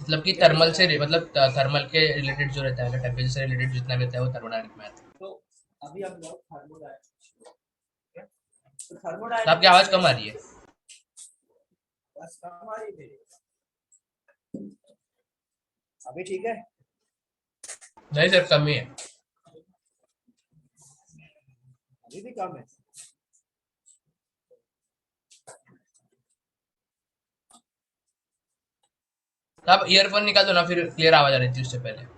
मतलब कि थर्मल से मतलब थर्मल के रिलेटेड जो रहता है, टेम्परेचर से रिलेटेड जितना रहता है वो थर्मोडायनेमिक में आता है। तो अभी हम लोग थर्मोडायनेमिक्स, तो तो आपकी आवाज थर्मोडायनेमिक्स कम आ रही है। बस कम आ रही है, अभी ठीक है? नहीं सर, कम ही है। अभी भी कम है। तो आप ईयरफोन निकाल दो ना, फिर क्लियर आवाज आ रही थी उससे पहले।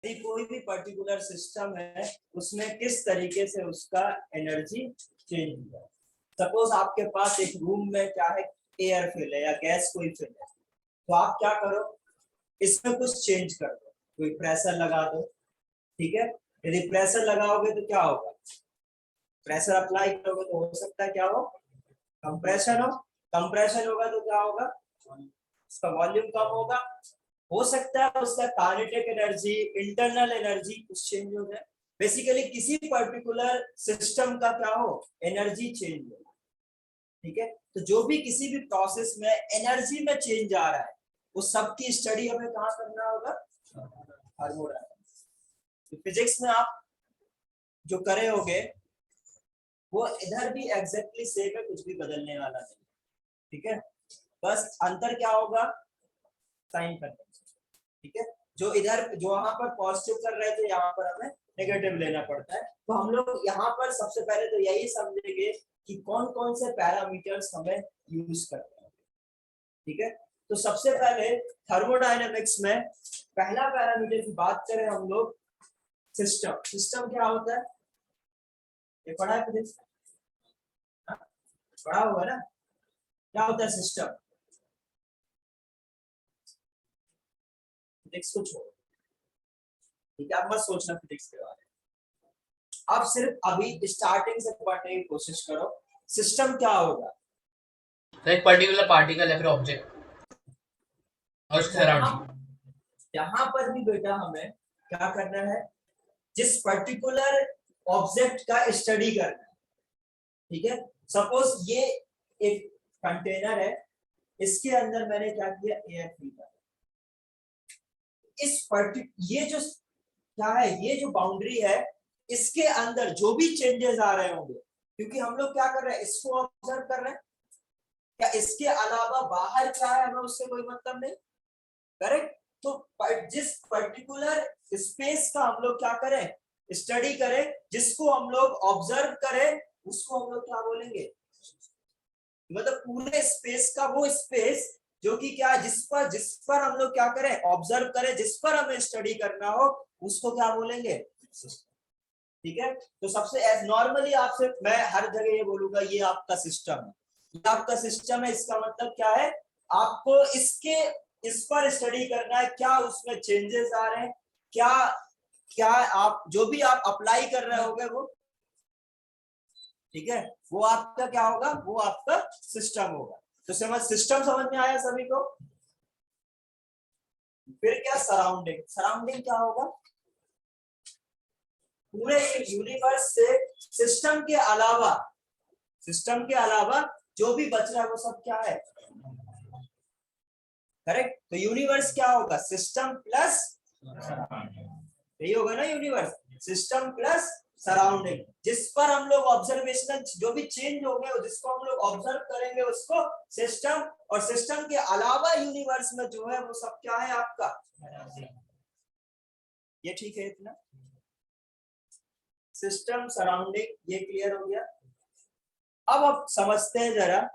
कोई भी पर्टिकुलर सिस्टम है उसमें किस तरीके से उसका एनर्जी चेंज होगा। सपोज आपके पास एक रूम में क्या है, एयर फिल है या गैस कोई फिल है, तो आप क्या करो, इसमें कुछ चेंज कर दो, कोई प्रेशर लगा दो, ठीक है। यदि प्रेशर लगाओगे तो क्या होगा, प्रेशर अप्लाई करोगे तो हो सकता है क्या हो, कंप्रेशन हो। कंप्रेशन होगा तो क्या होगा, उसका वॉल्यूम कम होगा। हो सकता है उसका काइनेटिक एनर्जी, इंटरनल एनर्जी कुछ चेंज हो जाए। बेसिकली किसी पर्टिकुलर सिस्टम का क्या हो, एनर्जी चेंज हो, ठीक है। तो जो भी किसी भी प्रोसेस में एनर्जी में चेंज आ रहा है, उस सब की स्टडी हमें कहाँ करना होगा, थर्मोडायनामिक्स। तो फिजिक्स में आप जो करे होगे वो इधर भी एग्जैक्टली सेम है, कुछ भी बदलने वाला नहीं, ठीक है। बस अंतर क्या होगा, साइन कन्वेंशन, ठीक है। जो इधर जो वहां पर पॉजिटिव कर रहे थे, यहाँ पर हमें नेगेटिव लेना पड़ता है। तो हम लोग यहाँ पर सबसे पहले तो यही समझेंगे कि कौन कौन से पैरामीटर्स हमें यूज करते हैं, ठीक है। तो सबसे पहले थर्मोडायनेमिक्स में पहला पैरामीटर की बात करें हम लोग, सिस्टम। सिस्टम क्या होता है, ये पढ़ा है फिजिक्स, पढ़ा हुआ ना, क्या होता है सिस्टम। फिजिक्स को छोड़ो, ठीक है, आप मत सोचना फिजिक्स के बारे में, आप सिर्फ अभी स्टार्टिंग से पढ़ने की कोशिश करो। सिस्टम क्या होगा, तो एक पर्टिकुलर पार्टिकल या फिर ऑब्जेक्ट और उसके सराउंडिंग। यहाँ पर भी बेटा हमें क्या करना है, जिस पर्टिकुलर ऑब्जेक्ट का स्टडी करना है, ठीक है। सपोज ये एक कंटेनर है, इसके अंदर मैंने क्या किया, एयर फिल कर, इस ये जो क्या है, ये जो बाउंड्री है, इसके अंदर जो भी चेंजेस आ रहे होंगे, क्योंकि हम लोग क्या कर रहे हैं, इसको ऑब्जर्व कर रहे हैं, या इसके अलावा बाहर क्या है हमें उससे कोई मतलब नहीं, करेक्ट। तो जिस पर्टिकुलर स्पेस का हम लोग क्या करें, स्टडी करें, जिसको हम लोग ऑब्जर्व करें, उसको हम लोग क्या बोलेंगे, मतलब पूरे स्पेस का वो स्पेस जो कि क्या, जिस पर हम लोग क्या करें, ऑब्जर्व करें, जिस पर हमें स्टडी करना हो, उसको क्या बोलेंगे, ठीक है। तो सबसे नॉर्मली आपसे मैं हर जगह ये बोलूंगा, ये आपका सिस्टम है, ये आपका सिस्टम है, इसका मतलब क्या है, आपको इस पर स्टडी करना है, क्या उसमें चेंजेस आ रहे हैं, क्या क्या आप जो भी आप अप्लाई कर रहे होगे वो, ठीक है, वो आपका क्या होगा, वो आपका सिस्टम होगा। तो सिस्टम समझ में आया सभी को। फिर क्या, सराउंडिंग। सराउंडिंग क्या होगा, पूरे यूनिवर्स से सिस्टम के अलावा जो भी बच रहा है वो सब क्या है, करेक्ट। तो यूनिवर्स क्या होगा, सिस्टम प्लस, यही होगा ना यूनिवर्स, सिस्टम प्लस सराउंडिंग, जिस पर हम लोग ऑब्जर्वेशनल जो भी चेंज होंगे, जिसको हम लोग ऑब्जर्व करेंगे उसको सिस्टम, और सिस्टम के अलावा यूनिवर्स में जो है वो सब क्या है आपका, ये ठीक है इतना, सिस्टम सराउंडिंग, ये क्लियर हो गया। अब आप समझते हैं जरा,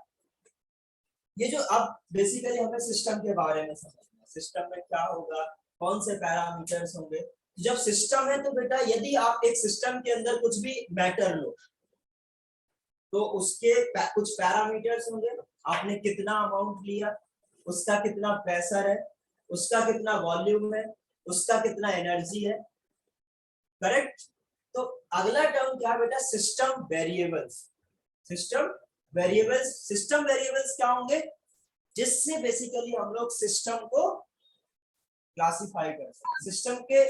ये जो अब बेसिकली हमें सिस्टम के बारे में समझना, सिस्टम में क्या होगा, कौन से पैरामीटर्स होंगे। जब सिस्टम है तो बेटा, यदि आप एक सिस्टम के अंदर कुछ भी मैटर लो, तो उसके कुछ पैरामीटर्स होंगे, आपने कितना अमाउंट लिया, उसका कितना प्रेशर है, उसका कितना वॉल्यूम है, उसका कितना एनर्जी है, करेक्ट। तो अगला टर्म क्या बेटा, सिस्टम वेरिएबल्स। सिस्टम वेरिएबल्स क्या होंगे, जिससे बेसिकली हम लोग सिस्टम को क्लासिफाई कर सके, सिस्टम के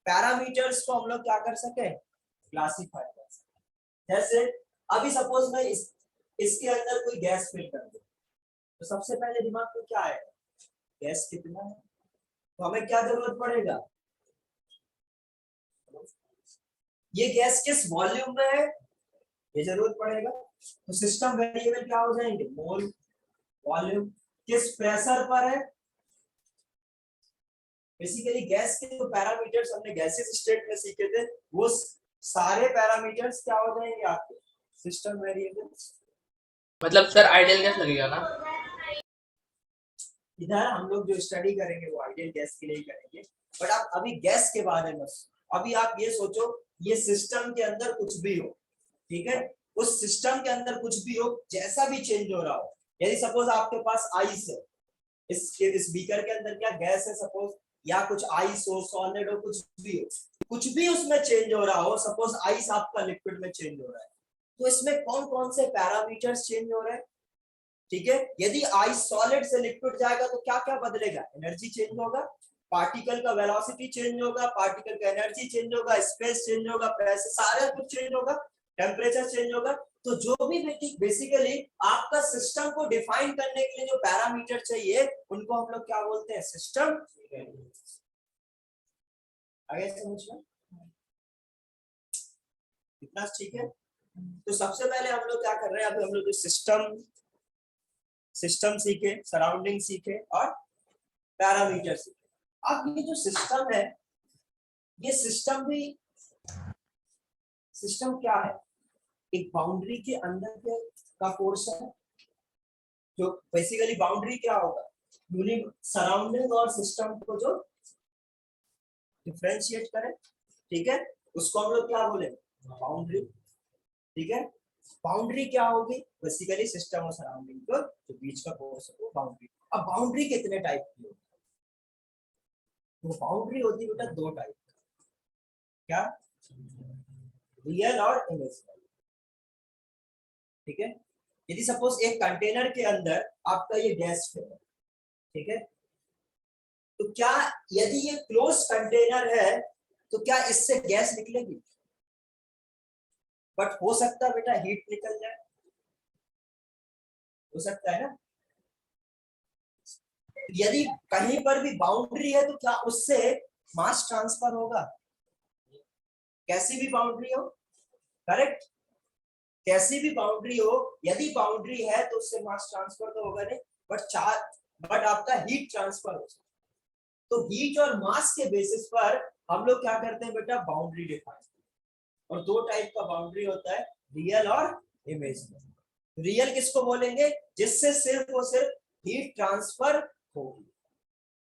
पैरामीटर्स को हम लोग क्या कर सके, क्लासिफाई कर सके। जैसे अभी सपोज मैं इसके अंदर कोई गैस फिल कर दूं, तो सबसे पहले दिमाग में क्या आएगा, गैस कितना है, तो हमें क्या जरूरत पड़ेगा, ये गैस किस वॉल्यूम में है ये जरूरत पड़ेगा। तो सिस्टम वेरिएबल क्या हो जाएंगे, मोल, वॉल्यूम, किस प्रेशर पर है। बेसिकली गैस के जो पैरामीटर्स हमने गैसेस स्टेट में सीखे थे, वो सारे पैरामीटर्स क्या हो जाएंगे आपके सिस्टम वेरिएबल्स। मतलब सर आइडियल गैस लगेगा ना, इधर हम लोग जो स्टडी करेंगे वो आइडियल गैस के लिए ही करेंगे, बट आप अभी गैस के बारे में, अभी आप ये सोचो ये सिस्टम के अंदर कुछ भी हो, ठीक है, उस सिस्टम के अंदर कुछ भी हो, जैसा भी चेंज हो रहा हो, यदि सपोज आपके पास आइस है, इस बीकर के अंदर क्या गैस है सपोज, या कुछ आइस हो, सॉलिड हो, कुछ भी उसमें चेंज हो रहा हो, सपोज आइस आपका लिक्विड में चेंज हो रहा है, तो इसमें कौन कौन से पैरामीटर्स चेंज हो रहे हैं, ठीक है। यदि आइस सॉलिड से लिक्विड जाएगा तो क्या क्या बदलेगा, एनर्जी चेंज होगा, पार्टिकल का वेलोसिटी चेंज होगा, पार्टिकल का एनर्जी चेंज होगा, स्पेस चेंज होगा, प्रेशर, सारा कुछ चेंज होगा, टेम्परेचर चेंज होगा। तो जो भी बेसिकली आपका सिस्टम को डिफाइन करने के लिए जो पैरामीटर चाहिए, उनको हम लोग क्या बोलते हैं, सिस्टम। आगे समझ में इतना ठीक है। तो सबसे पहले हम लोग क्या कर रहे हैं, अभी हम लोग सिस्टम सीखे, सराउंडिंग सीखे और पैरामीटर सीखे। अब ये जो सिस्टम है, ये सिस्टम क्या है, एक बाउंड्री के अंदर के का पोर्शन है, जो बेसिकली बाउंड्री क्या होगा, सराउंडिंग और सिस्टम को जो डिफरेंशिएट करे, ठीक है, उसको हम लोग क्या बोलेंगे, बाउंड्री, ठीक है। बाउंड्री क्या होगी, बेसिकली सिस्टम और सराउंडिंग को जो बीच का पोर्शन वो बाउंड्री। अब बाउंड्री कितने टाइप की होती है, तो बाउंड्री होती है बेटा दो टाइप, क्या, रियल और इमेजिनरी, ठीक है। यदि सपोज एक कंटेनर के अंदर आपका ये गैस है, ठीक है, तो क्या यदि ये क्लोज कंटेनर है तो क्या इससे गैस निकलेगी, बट हो सकता है बेटा हीट निकल जाए, हो सकता है ना। यदि कहीं पर भी बाउंड्री है तो क्या उससे मास ट्रांसफर होगा, कैसी भी बाउंड्री हो, करेक्ट, कैसी भी बाउंड्री हो, यदि बाउंड्री है तो उससे मास ट्रांसफर तो होगा नहीं, बट आपका हीट ट्रांसफर हो सकता है। तो हीट और मास के बेसिस पर हम लोग क्या करते हैं बेटा, बाउंड्री डिफाइन, और दो टाइप का बाउंड्री होता है, रियल और इमेजिनरी। रियल किसको बोलेंगे, जिससे सिर्फ और सिर्फ हीट ट्रांसफर होगी,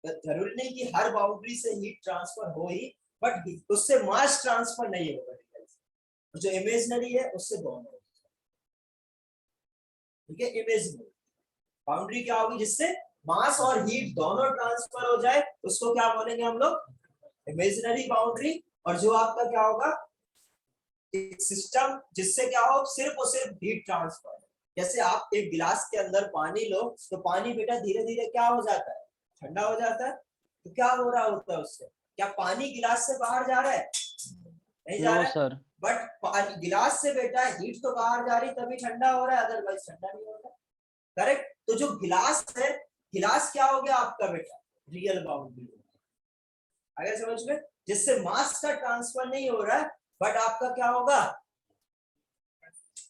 जरूरी नहीं कि हर बाउंड्री से हीट ट्रांसफर हो ही, बट उससे मास ट्रांसफर नहीं होगा, जो इमेजिनरी है उससे दोनों, ठीक है। इमेजिनरी बाउंड्री क्या होगी, जिससे मास और हीट दोनों ट्रांसफर हो जाए, उसको क्या बोलेंगे हम लोग, इमेजिनरी बाउंड्री। और जो आपका क्या होगा, सिस्टम जिससे क्या हो, सिर्फ और सिर्फ हीट ट्रांसफर। जैसे आप एक गिलास के अंदर पानी लो, तो पानी बेटा धीरे धीरे क्या हो जाता है, ठंडा हो जाता है, तो क्या हो रहा होता है उससे, क्या पानी गिलास से बाहर जा रहा है, नहीं जा रहा है सर, बट गिलास से बेटा हीट तो बाहर जा रही, तभी ठंडा हो रहा है, अदरवाइज ठंडा नहीं होता, करेक्ट। तो जो गिलास है, गिलास क्या हो गया आपका बेटा, रियल बाउंड्री, अगर समझ में, जिससे मास का ट्रांसफर नहीं हो रहा है, बट आपका क्या होगा,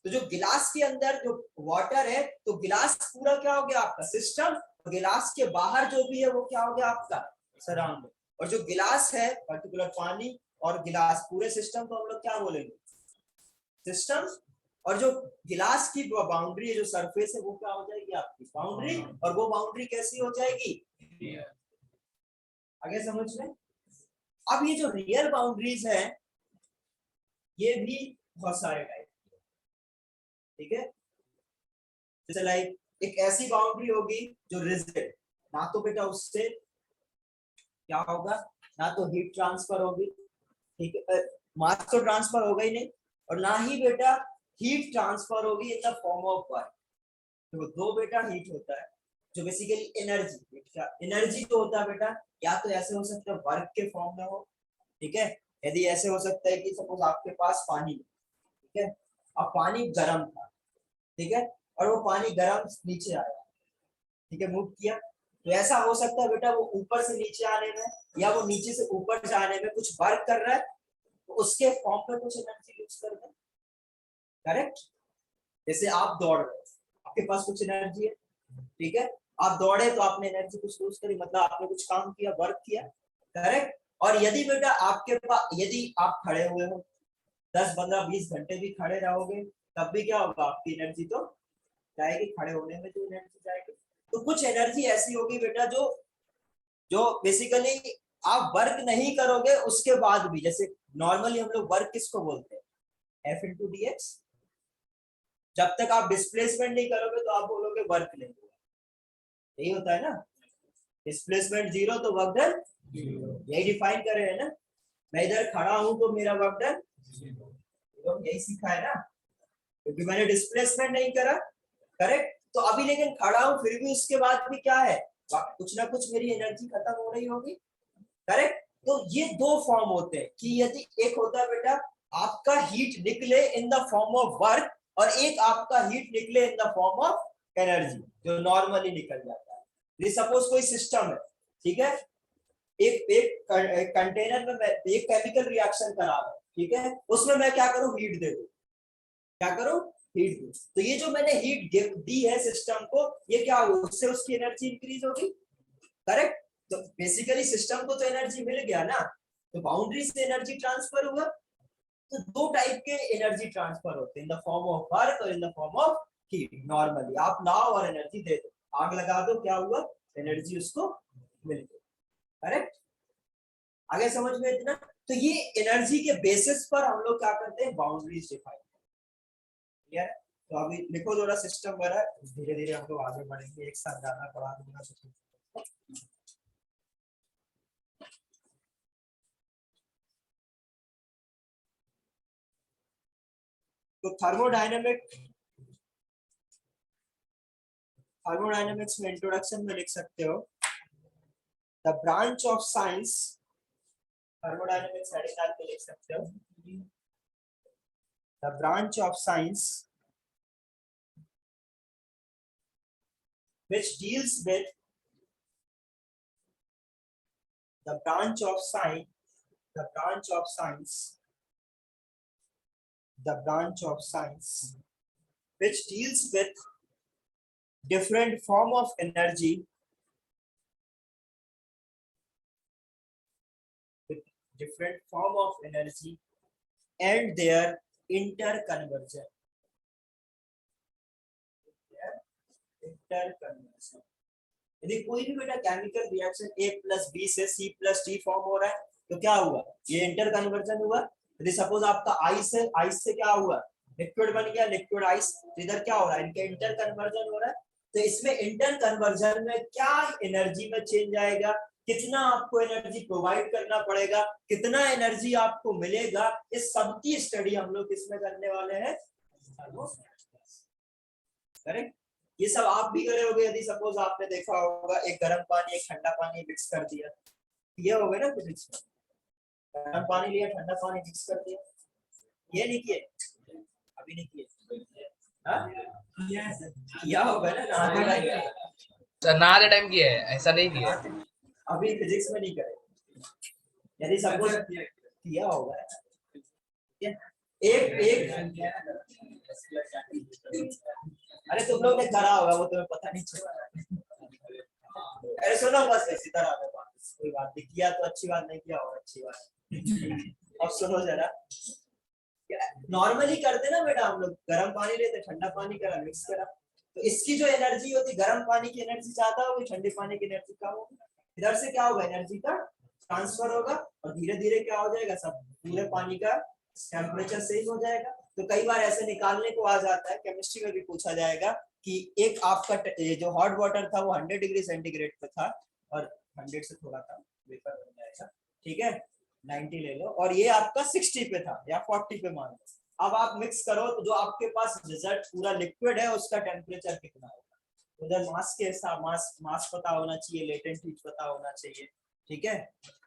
तो जो गिलास के अंदर जो वाटर है, तो गिलास पूरा क्या हो गया आपका सिस्टम, गिलास के बाहर जो भी है वो क्या हो गया आपका सराउंडिंग, और जो गिलास है पर्टिकुलर पानी और गिलास, पूरे सिस्टम को हम लोग क्या बोलेंगे, सिस्टम। और जो गिलास की बाउंड्री है, जो सरफेस है, वो क्या हो जाएगी आपकी बाउंड्री, और वो बाउंड्री कैसी हो जाएगी, आगे समझ में। अब ये जो रियल बाउंड्रीज है, ये भी बहुत सारे टाइप, ठीक है। जैसे लाइक एक ऐसी बाउंड्री होगी जो रिजिड, ना तो बेटा उससे क्या होगा, ना तो हीट ट्रांसफर होगी, ठीक है, मास तो ट्रांसफर होगा ही नहीं, और ना ही बेटा हीट ट्रांसफर होगी इन द फॉर्म ऑफ वर्क। तो दो बेटा हीट होता है जो बेसिकली एनर्जी जो होता है बेटा, या तो ऐसे हो सकता है वर्क के फॉर्म में हो, ठीक है। यदि ऐसे हो सकता है कि सपोज आपके पास पानी, ठीक है, अब पानी गर्म था, ठीक है, और वो पानी गर्म नीचे आया, ठीक है, मूव किया, तो ऐसा हो सकता है बेटा वो ऊपर से नीचे आने में या वो नीचे से ऊपर जाने में कुछ वर्क कर रहा है, तो उसके फॉर्म में कुछ एनर्जी यूज कर रहे हैं, करेक्ट। जैसे आप दौड़ रहे हो, आपके पास कुछ एनर्जी है, ठीक है, आप दौड़े तो आपने एनर्जी कुछ यूज करी, मतलब आपने कुछ काम किया, वर्क किया, करेक्ट। और यदि बेटा आपके पास, यदि आप खड़े हुए हो 10 15 20 घंटे भी खड़े रहोगे, तब भी क्या होगा, आपकी एनर्जी तो जाएगी, खड़े होने में जो एनर्जी जाएगी। तो कुछ एनर्जी ऐसी होगी बेटा जो जो बेसिकली आप वर्क नहीं करोगे उसके बाद भी, जैसे नॉर्मली हम लोग वर्क किसको बोलते हैं, F इंटू डी एक्स। जब तक आप डिस्प्लेसमेंट नहीं करोगे तो आप बोलोगे वर्क नहीं हुआ, यही होता है ना, डिस्प्लेसमेंट जीरो तो वर्क डन, यही डिफाइन करे है ना। मैं इधर खड़ा हूं तो मेरा वर्क डन, यही सीखा है ना, क्योंकि मैंने डिस्प्लेसमेंट नहीं करा, करेक्ट। तो अभी लेकिन खड़ा हूं फिर भी उसके बाद भी क्या है, कुछ ना कुछ मेरी एनर्जी खत्म हो रही होगी, करेक्ट। तो ये दो फॉर्म होते हैं कि यदि एक होता है बेटा आपका हीट निकले इन द फॉर्म ऑफ वर्क, और एक आपका हीट निकले इन द फॉर्म ऑफ एनर्जी जो नॉर्मली निकल जाता है। सपोज कोई सिस्टम है, ठीक है, एक एक कंटेनर में मैं एक केमिकल रिएक्शन करा रहा हूं, ठीक है, उसमें मैं क्या करूं, हीट दे दूं, क्या करूं, हीट दूं। तो ये जो मैंने हीट दी है सिस्टम को, ये क्या होगा, उससे उसकी एनर्जी इंक्रीज होगी, करेक्ट। तो बेसिकली सिस्टम को तो एनर्जी मिल गया ना, तो बाउंड्री से एनर्जी ट्रांसफर हुआ। तो दो टाइप के एनर्जी ट्रांसफर होते हैं, in the form of work और in the form of heat. Normally आप लाओ और एनर्जी दे दो, आग लगा दो, क्या हुआ, एनर्जी उसको मिल गई, करेक्ट। आगे समझ में इतना। तो ये एनर्जी के बेसिस पर हम लोग क्या करते हैं, बाउंड्रीज डिफाइन, क्लियर है। तो अभी लिखो थोड़ा सिस्टम वगैरह, धीरे धीरे हम लोग आगे बढ़ेंगे, एक साथ जाना पड़ा दूंगा। तो थर्मोडायनेमिक्स में इंट्रोडक्शन में लिख सकते हो, the branch of science, thermodynamics heading डाल के लिख सकते हो, the branch of science which deals with the branch of science, the branch of science, the branch of science which deals with different form of energy, with different form of energy and their interconversion, interconversion। यदि कोई भी बेटा chemical reaction A plus B से C plus D form हो रहा है, तो क्या हुआ, ये इंटर कन्वर्जन हुआ। यदि सपोज आपका आइस से क्या हुआ, लिक्विड बन गया, लिक्विड आइस, तो इधर क्या हो रहा है, इनका इंटर कन्वर्जन हो रहा है। तो इसमें इंटर कन्वर्जन में क्या एनर्जी में चेंज आएगा, कितना आपको एनर्जी प्रोवाइड करना पड़ेगा, कितना एनर्जी आपको मिलेगा, इस सब की स्टडी हम लोग किसमें करने वाले हैं, करेक्ट। ये सब आप भी करे होगे, यदि सपोज आपने देखा होगा एक गर्म पानी एक ठंडा पानी मिक्स कर दिया, ये हो गया ना फिजिक्स में, गर्म पानी लिया ठंडा पानी मिक्स कर दिया, ये नहीं किए, अभी नहीं किए, किया होगा ना, नहाते टाइम, नहाते टाइम किया है, ऐसा नहीं किया है। अभी फिजिक्स में नहीं करे, यदि सपोज किया होगा, एक एक अरे तुम लोग ने करा होगा, वो तुम्हें पता नहीं चला। अरे सुनो बस इसी तरह कोई बात नहीं, किया तो अच्छी बात, नहीं किया होगा अच्छी बात। अब सुनो जरा, नॉर्मली करते ना बेटा हम लोग, गर्म पानी लेते, ठंडा पानी करा, मिक्स करा, तो इसकी जो एनर्जी होती, गर्म पानी की एनर्जी ज्यादा होगी, ठंडे पानी की एनर्जी कम होगी। इधर से क्या होगा, एनर्जी का ट्रांसफर होगा, और धीरे धीरे क्या हो जाएगा, सब पूरे पानी का टेम्परेचर सेम हो जाएगा। तो कई बार ऐसे निकालने को आ जाता है, केमिस्ट्री में भी पूछा जाएगा कि एक आपका जो हॉट वाटर था वो 100 डिग्री सेंटीग्रेड पे था, और 100 से थोड़ा कम वेपर बन जाएगा, ठीक है, 90 ले लो, और ये आपका 60 पे था या 40 पे मान लो, अब आप मिक्स करो तो जो आपके पास रिजल्ट पूरा लिक्विड है उसका टेम्परेचर कितना होगा। उधर मास के हिसाब मास पता होना चाहिए, लेटेंट हीट पता होना चाहिए, ठीक है।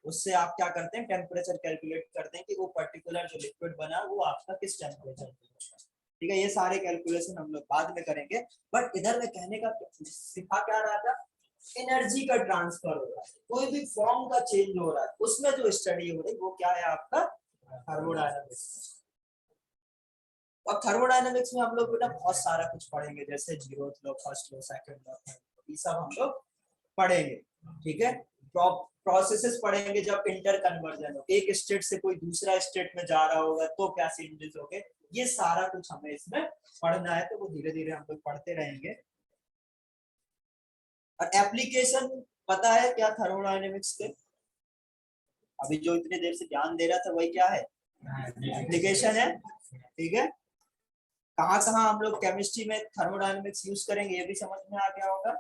उससे आप क्या करते हैं, टेम्परेचर कैलकुलेट करते हैं कि वो पर्टिकुलर जो लिक्विड बना वो आपका किस टेम्परेचर पे होगा, ठीक है। ये सारे कैलकुलेशन हम लोग बाद में करेंगे, बट इधर में कहने का सिखा क्या रहा था, एनर्जी का ट्रांसफर हो रहा है, कोई भी फॉर्म का चेंज हो रहा है, उसमें जो स्टडी हो रही है वो क्या है आपका थर्मोडायनामिक्स। और थर्मोडायनामिक्स में हम लोग बेटा बहुत सारा कुछ पढ़ेंगे, जैसे zeroth law, first law, second law, ये सब हम लोग पढ़ेंगे, ठीक है। प्रोसेसेस पढ़ेंगे जब इंटर कन्वर्जन हो, एक स्टेट से कोई दूसरा स्टेट में जा रहा होगा तो क्या चेंजेस होंगे, ये सारा कुछ हमें इसमें पढ़ना है, तो वो धीरे धीरे हम लोग पढ़ते रहेंगे। और एप्लीकेशन पता है क्या थर्मोडायनेमिक्स के, अभी जो इतने देर से ध्यान दे रहा था वही क्या है, एप्लीकेशन है, ठीक है। कहाँ कहाँ हम लोग केमिस्ट्री में थर्मोडायनेमिक्स यूज करेंगे ये भी समझ में आ गया होगा,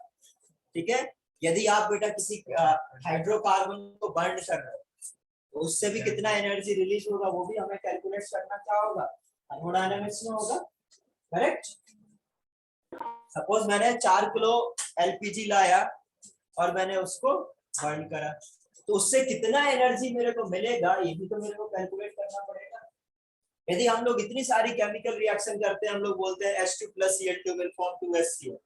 ठीक है। यदि आप बेटा किसी हाइड्रोकार्बन को बर्न कर रहे हो तो उससे भी कितना एनर्जी रिलीज होगा वो भी हमें कैलकुलेट करना क्या होगा, थर्मोडायनेमिक्स में होगा, करेक्ट। सपोज मैंने 4 किलो एलपीजी लाया और मैंने उसको बर्न करा, तो उससे कितना एनर्जी मेरे को मिलेगा ये भी तो मेरे को कैलकुलेट करना पड़ेगा। यदि हम लोग इतनी सारी केमिकल रिएक्शन करते हैं, हम लोग बोलते हैं H2 + Cl2 will form 2HCl,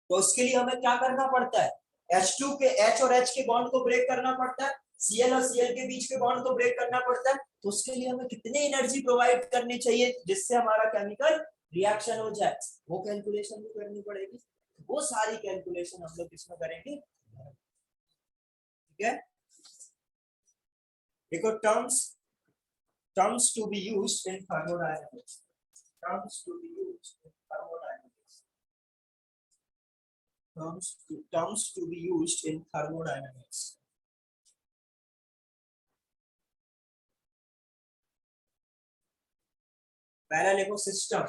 तो उसके लिए हमें क्या करना पड़ता है, H2 के H और H के बॉन्ड को ब्रेक करना पड़ता है, Cl और Cl के बीच के बॉन्ड को ब्रेक करना पड़ता है, तो उसके लिए हमें कितनी एनर्जी प्रोवाइड करनी चाहिए जिससे हमारा केमिकल रिएक्शन हो जाए, वो कैलकुलेशन भी करनी पड़ेगी। वो सारी कैलकुलेशन हम लोग इसमें करेंगे, ठीक है। देखो terms to be used in thermodynamics, terms to be used in thermodynamics, terms to be used in thermodynamics। पहला लिखो system,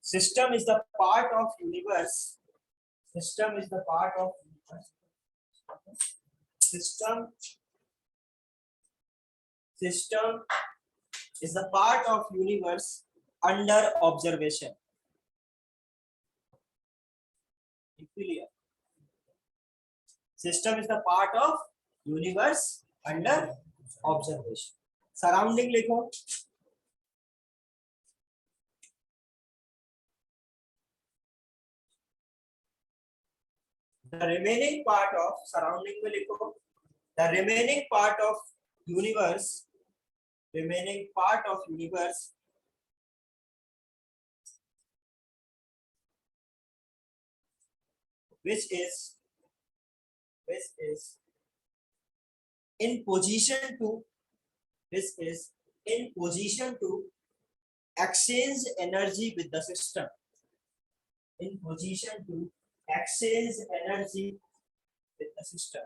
system is the part of universe, system is the part of universe, system is the part of universe under observation, clear। system is the part of universe under observation। surrounding लिखो, the remaining part of surrounding में लिखो, the remaining part of universe, remaining part of universe which is in position to, which is in position to exchange energy with the system, in position to exchange energy with the system।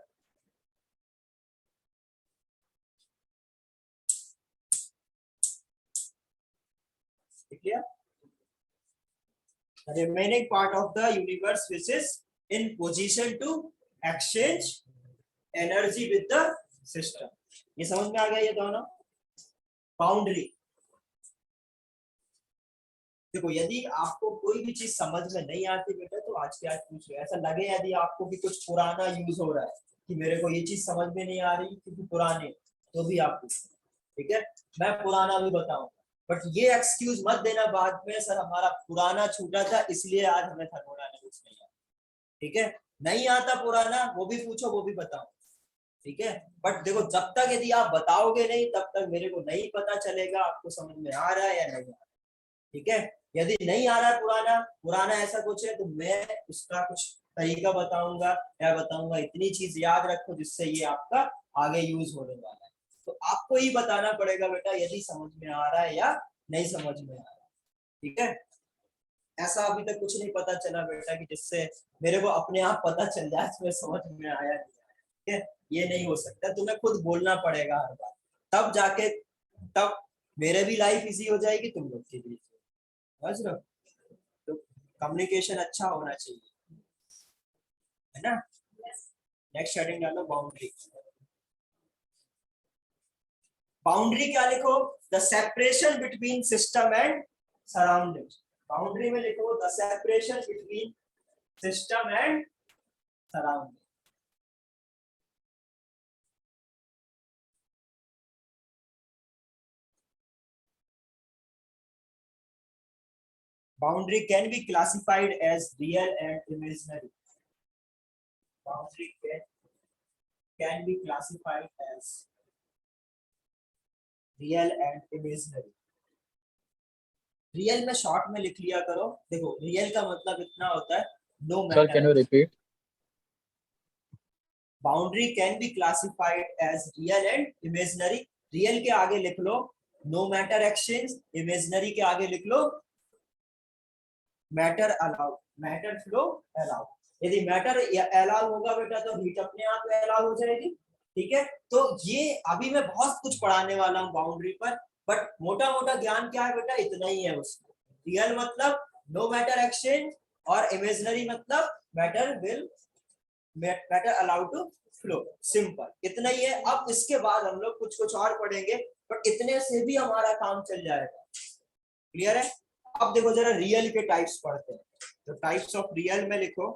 clear? The remaining part of the universe which is in position to exchange energy with the system। ये समझ में आ गया ये दोनों। Boundary देखो, यदि आपको कोई भी चीज समझ में नहीं आती बेटा तो आज के आज पूछ लो, ऐसा लगे यदि आपको भी कुछ पुराना यूज हो रहा है कि मेरे को ये चीज समझ में नहीं आ रही क्योंकि पुराने, तो भी आप पूछ, ठीक है। मैं पुराना भी बताऊंगा, बट ये एक्सक्यूज मत देना बाद में सर हमारा पुराना छूटा था इसलिए आज हमें थर्मोडायनामिक्स नहीं आता, ठीक है। नहीं आता पुराना वो भी पूछो, वो भी बताओ, ठीक है। बट देखो जब तक यदि आप बताओगे नहीं तब तक मेरे को नहीं पता चलेगा आपको समझ में आ रहा है या नहीं आ रहा, ठीक है। यदि नहीं आ रहा पुराना पुराना ऐसा कुछ है तो मैं उसका कुछ तरीका बताऊंगा, या बताऊंगा इतनी चीज याद रखो जिससे ये आपका आगे यूज होने वाला है, तो आपको ही बताना पड़ेगा बेटा यदि समझ में आ रहा है या नहीं समझ में आ रहा है, ठीक है। ऐसा अभी तक कुछ नहीं पता चला बेटा कि जिससे मेरे को अपने आप पता चल जाए इसमें समझ में आया नहीं आया, ठीक है। ये नहीं हो सकता, तुम्हें खुद बोलना पड़ेगा हर बार, तब जाके तब मेरे भी लाइफ इजी हो जाएगी, तुम लोग की भी, समझ रहे हो। तो कम्युनिकेशन अच्छा होना चाहिए, है ना। नेक्स्ट हेडिंग डालो बाउंड्री। बाउंड्री क्या लिखो? The separation between system and surrounding. Boundary में लिखो the separation between system and surrounding. Boundary can be classified as real and imaginary. Boundary can be classified as real and imaginary. Real में short में लिख लिया करो। देखो real का मतलब इतना होता है no Sir, can you matter. repeat? Boundary can be classified as real and imaginary. Real के आगे लिख लो नो मैटर एक्सचेंज, इमेजिनरी के आगे लिख लो matter allow, matter flow allow. यदि मैटर अलाउ होगा बेटा तो हीट अपने आप अलाउ हो जाएगी। ठीक है, तो ये अभी मैं बहुत कुछ पढ़ाने वाला हूँ बाउंड्री पर, बट मोटा मोटा ज्ञान क्या है बेटा, इतना ही है उसको। रियल मतलब नो मैटर एक्सचेंज और इमेजिनरी मतलब matter will matter allow to flow. Simple इतना ही है। अब इसके बाद हम लोग कुछ कुछ और पढ़ेंगे, बट इतने से भी हमारा काम चल जाएगा। क्लियर है? अब देखो जरा रियल के टाइप्स पढ़ते हैं। तो टाइप्स ऑफ रियल में लिखो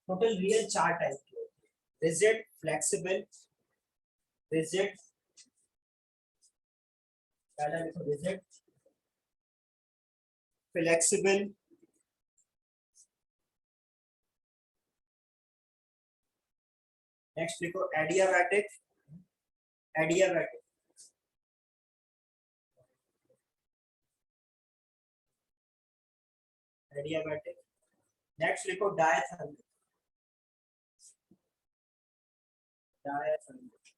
टोटल रियल 4 टाइप के होते हैं। रिजिड, फ्लेक्सिबल, रिजिड, पहला लिखो रिजिड, फ्लेक्सिबल, नेक्स्ट लिखो एडियाबैटिक, एडियाबैटिक, एडियाबैटिक, नेक्स्ट लिखो diathermic, diathermic,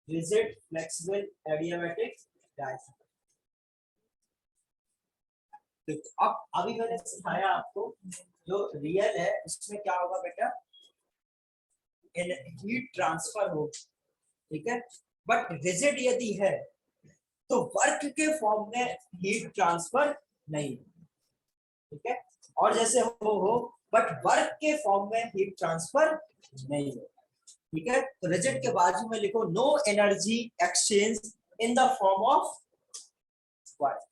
rigid, flexible, adiabatic, diathermic. तो अब अभी मैंने सिखाया आपको जो रियल है उसमें क्या होगा बेटा, हीट ट्रांसफर हो। ठीक है, बट रिजिड यदि है तो वर्क के फॉर्म में हीट ट्रांसफर नहीं। ठीक है, और जैसे हो बट वर्क के फॉर्म में हीट ट्रांसफर नहीं हो। ठीक है, तो रिजिड के बाजू में लिखो no energy exchange in the form of work.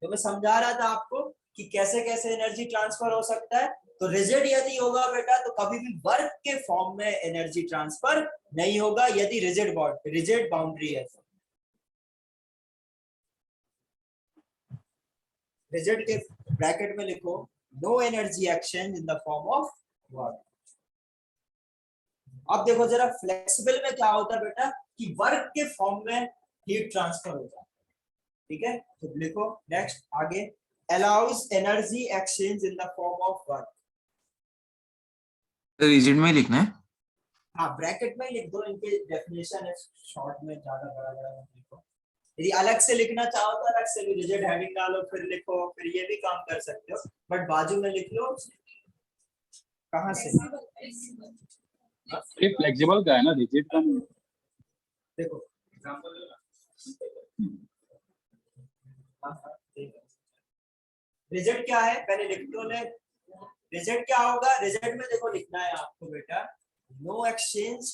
तो मैं समझा रहा था आपको कि कैसे कैसे एनर्जी ट्रांसफर हो सकता है। तो रिजिड यदि होगा बेटा तो कभी भी वर्क के फॉर्म में एनर्जी ट्रांसफर नहीं होगा यदि रिजिड बाउंड्री है। रिजिड के ब्रैकेट में लिखो no energy exchange in the form of work. अब देखो जरा फ्लेक्सिबल में क्या होता है बेटा कि वर्क के फॉर्म में हीट ट्रांसफर होता है। ठीक है, तो लिखो नेक्स्ट आगे allows energy exchange in the form of work. Rigid में लिखना है? हाँ ब्रैकेट में लिख दो, इनके डेफिनेशन है शॉर्ट में, ज्यादा बड़ा बड़ा मत लिखो। यदि अलग से लिखना चाहो तो अलग से भी रिजिड हेडिंग डालो फिर लिखो, फिर ये भी काम कर सकते हो, बट बाजू में लिख लो कहाँ से। ये फ्लेक्सिबल का है ना, रिजिड का नहीं। देखो रिजिड क्या है पहले लिख दो। रिजिड क्या होगा? रिजिड में देखो लिखना है आपको बेटा no exchange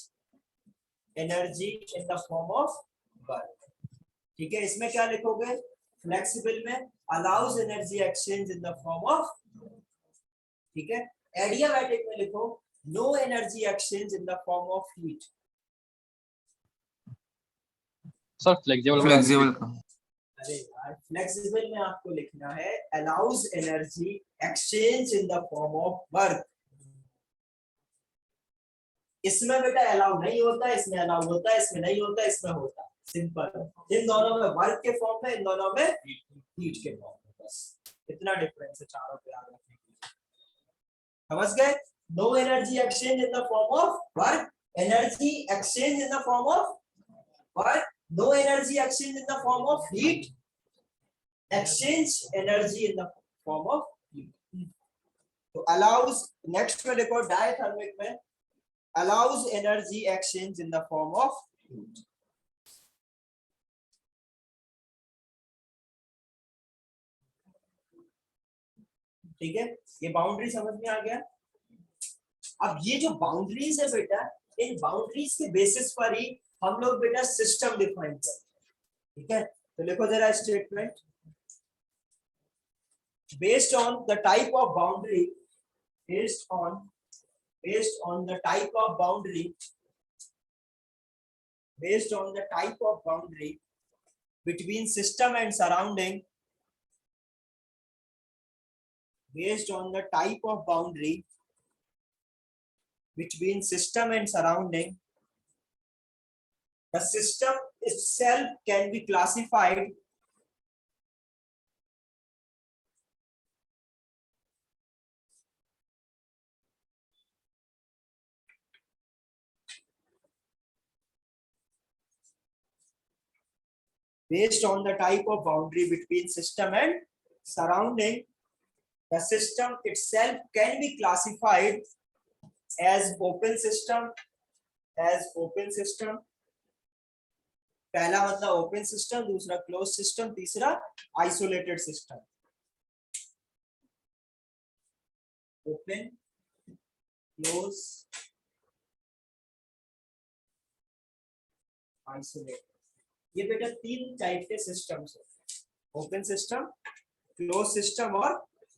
energy in the form of work. ठीक है, इसमें क्या लिखोगे? फ्लेक्सिबल में allows energy exchange in the form of. ठीक है, एडियाबैटिक में लिखो no energy exchange in the form of heat. Sir flexible flexible का अरे यार फ्लेक्सिबल में आपको लिखना है allows energy exchange in the form of work. इसमें बेटा अलाउ नहीं होता, इसमें अलाउ होता है, इसमें नहीं होता, इसमें होता है। सिंपल। इन दोनों में वर्क के फॉर्म में, इन दोनों में हीट के फॉर्म में, बस इतना डिफरेंस है। चारों पे याद रखने के लिए समझ गए? No energy exchange in the form of work, energy exchange in the form of work, no energy exchange in the form of heat, exchange energy in the form of heat. तो अलाउज, नेक्स्ट में देखो diathermic में allows energy exchange in the form of heat. ठीक है, ये boundary समझ में आ गया। अब ये जो बाउंड्रीज है बेटा, इन बाउंड्रीज के बेसिस पर ही हम लोग बेटा सिस्टम डिफाइन करते हैं। ठीक है, तो लिखो जरा statement, based on the type of boundary, based on the type of boundary, based on the type of boundary between system and surrounding, based on the type of boundary between system and surrounding, the system itself can be classified based on the type of boundary between system and surrounding. The system itself can be classified as open system, as open system. पहला मतलब open system, दूसरा close system, तीसरा isolated system. Open, close, isolated, ये बेटा तीन type के systems हैं, open system, close system और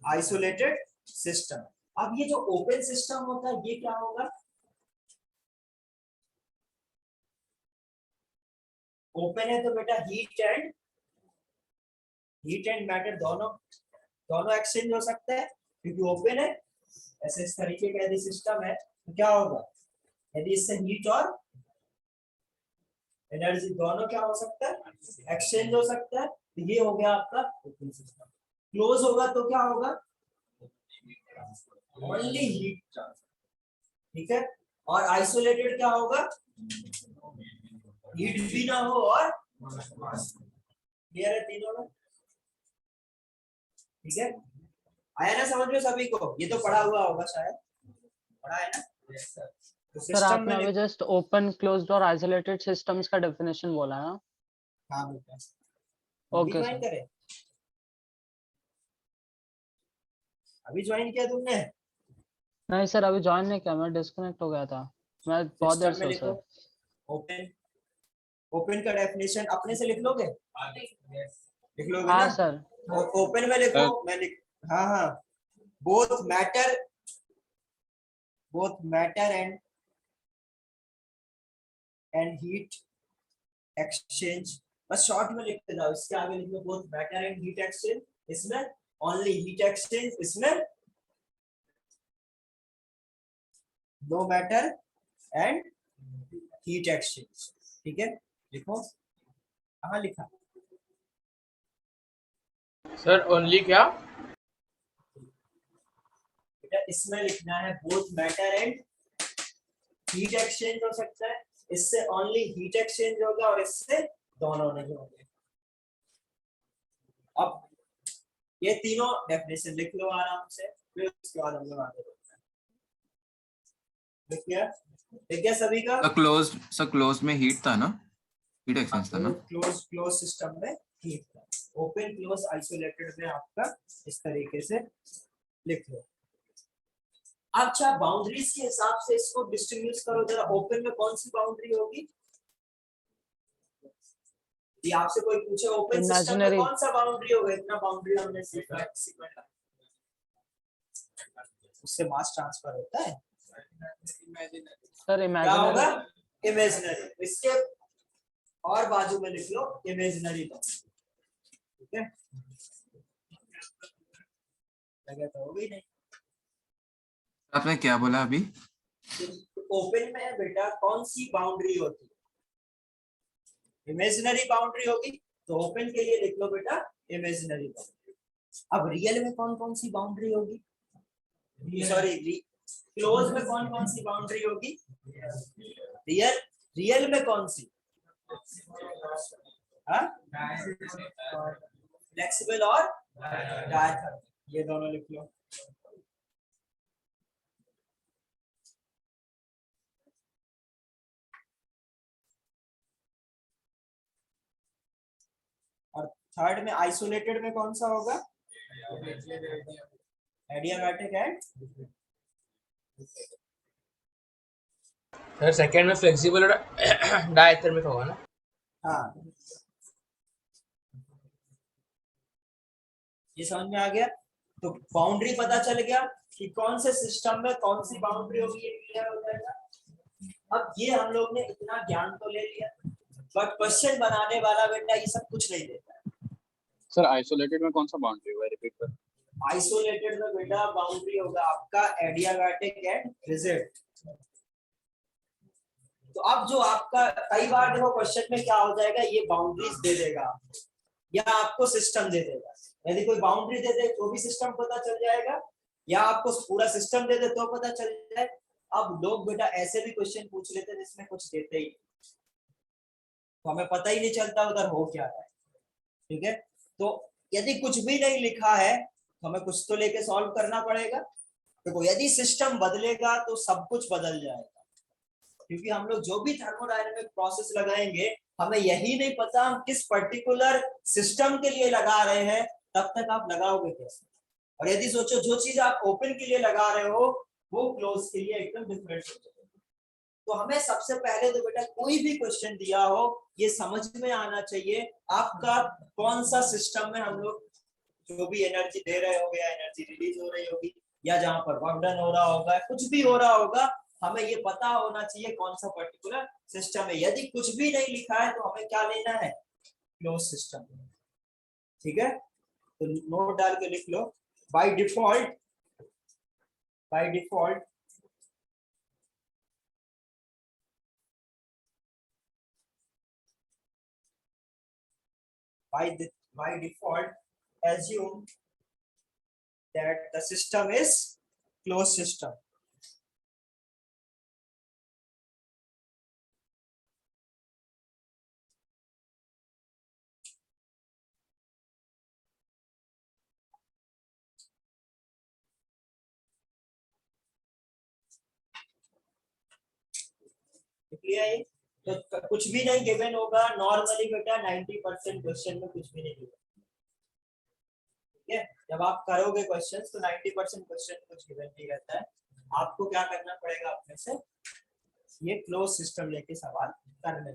आइसोलेटेड सिस्टम। अब ये जो ओपन सिस्टम होता है ये क्या होगा, ओपन है तो बेटा हीट एंड मैटर दोनों एक्सचेंज हो सकता है, क्योंकि ओपन है। ऐसे इस तरीके का यदि सिस्टम है तो क्या होगा, यदि इससे हीट और एनर्जी दोनों क्या हो सकता है, एक्सचेंज हो सकता है, तो ये हो गया आपका ओपन सिस्टम। क्लोज होगा तो क्या होगा, ओनली हीट ट्रांसफर। ठीक है, और आइसोलेटेड क्या होगा, हीट भी ना हो और क्लियर है तीनों में। ठीक है, आया ना समझ में सभी को, ये तो पढ़ा हुआ होगा शायद, पढ़ा है ना। तो सर सिस्टम आपने अभी जस्ट ओपन, क्लोज्ड और आइसोलेटेड सिस्टम्स का डेफिनेशन बोला है ना? हाँ बेटा, ओके ज्वाइन सर। करें, अभी ज्वाइन किया तुमने? नहीं सर, अभी ज्वाइन नहीं किया, मैं डिस्कनेक्ट हो गया था, मैं बहुत देर सिस्टम में से लिखो सर। ओपन, ओपन का डेफिनेशन अपने से लिख लोगे, लिख लोगे हाँ ना सर। ओपन में लिखो, मैं लिख, हाँ हाँ, both matter and heat exchange, बस शॉर्ट में लिखते जाओ, इसके आगे लिख लो both matter and heat exchange, इसमें ओनली हीट एक्सचेंज, इसमें no matter and heat exchange. ठीक है, लिखो, कहाँ लिखा सर? ओनली क्या? बेटा इसमें लिखना है both matter and heat exchange हो सकता है, इससे ओनली हीट एक्सचेंज होगा और इससे दोनों नहीं होंगे। अब ये तीनों डेफिनेशन लिख लो आराम से, फिर उसके बाद हम लोग आगे बढ़ते हैं। लिख गया सभी का? क्लोज में हीट था ना, हीट एक्सचेंज था ना। क्लोज सिस्टम में हीट था, ओपन क्लोज आइसोलेटेड में आपका इस तरीके से लिख लो। अच्छा, बाउंड्रीज के हिसाब से इसको डिस्टिंग्विश करो जरा, ओपन में कौन सी बाउंड्री होगी? ये आपसे कोई पूछे ओपन सिस्टम में कौन सा बाउंड्री होगा, इतना बाउंड्री हमने सीखा है, उससे मास ट्रांसफर होता है सर क्या होगा, इमेजिनरी। इमेजिनरी। इसके और बाजू में लिख लो इमेजिनरी बाउंड्री। ठीक है, लगा तो होगी नहीं। आपने क्या बोला अभी? ओपन में बेटा कौन सी बाउंड्री होती है, इमेजिनरी बाउंड्री होगी, तो ओपन के लिए लिख लो बेटा इमेजिनरी बाउंड्री। अब रियल में कौन कौन सी बाउंड्री होगी, सॉरी क्लोज में कौन कौन सी बाउंड्री होगी, रियल में कौन सी, फ्लेक्सिबल और डायथर्मिक, ये दोनों लिख लो। थर्ड में आइसोलेटेड में कौन सा होगा? एडियाबैटिक एंड सर सेकंड में फ्लेक्सिबल और डायथर्मिक होगा ना? हाँ, ये समझ में आ गया। तो बाउंड्री पता चल गया कि कौन से सिस्टम में कौन सी बाउंड्री होगी, ये क्लियर हो जाएगा। अब ये हम लोग ने इतना ज्ञान तो ले लिया, बट क्वेश्चन बनाने वाला बेटा ये सब कुछ नहीं देता है। सर आइसोलेटेड में कौन सा बाउंड्री हुआ है, रिपीट कर। आइसोलेटेड में बेटा बाउंड्री होगा आपका एडियाबैटिक एंड रिजिड। तो अब जो आपका कई बार देखो क्वेश्चन में क्या हो जाएगा, ये बाउंड्रीज दे देगा या आपको सिस्टम दे देगा। यदि कोई बाउंड्री दे दे तो भी सिस्टम पता चल जाएगा, या आपको पूरा सिस्टम दे दे तो पता चल जाए। अब लोग बेटा ऐसे भी क्वेश्चन पूछ लेते हैं जिसमें कुछ देते ही नहीं, तो हमें पता ही नहीं चलता उधर हो क्या रहा है। ठीक है, तो यदि कुछ भी नहीं लिखा है तो हमें कुछ तो लेके सॉल्व करना पड़ेगा। देखो यदि सिस्टम बदलेगा तो सब कुछ बदल जाएगा, क्योंकि हम लोग जो भी थर्मोडायनेमिक प्रोसेस लगाएंगे हमें यही नहीं पता हम किस पर्टिकुलर सिस्टम के लिए लगा रहे हैं, तब तक आप लगाओगे कैसे। और यदि सोचो जो चीज आप ओपन के लिए लगा रहे हो वो क्लोज के लिए एकदम डिफरेंट हो जाएगा। तो हमें सबसे पहले तो बेटा कोई भी क्वेश्चन दिया हो ये समझ में आना चाहिए आपका कौन सा सिस्टम में हम लोग जो भी एनर्जी दे रहे होंगे या एनर्जी रिलीज हो रही होगी या जहां पर वर्क डन हो रहा होगा, कुछ भी हो रहा होगा, हमें ये पता होना चाहिए कौन सा पर्टिकुलर सिस्टम है। यदि कुछ भी नहीं लिखा है तो हमें क्या लेना है, क्लोज सिस्टम। ठीक है, तो नोट डाल के लिख लो, by default by default assume that the system is closed system. Clear है? तो कुछ भी नहीं गिवन होगा नॉर्मली बेटा 90% क्वेश्चन में कुछ भी नहीं गिवन। ठीक है, जब आप करोगे क्वेश्चंस तो 90% क्वेश्चन कुछ गिवन नहीं रहता है। आपको क्या करना पड़ेगा, अपने से ये क्लोज सिस्टम लेके सवाल करने।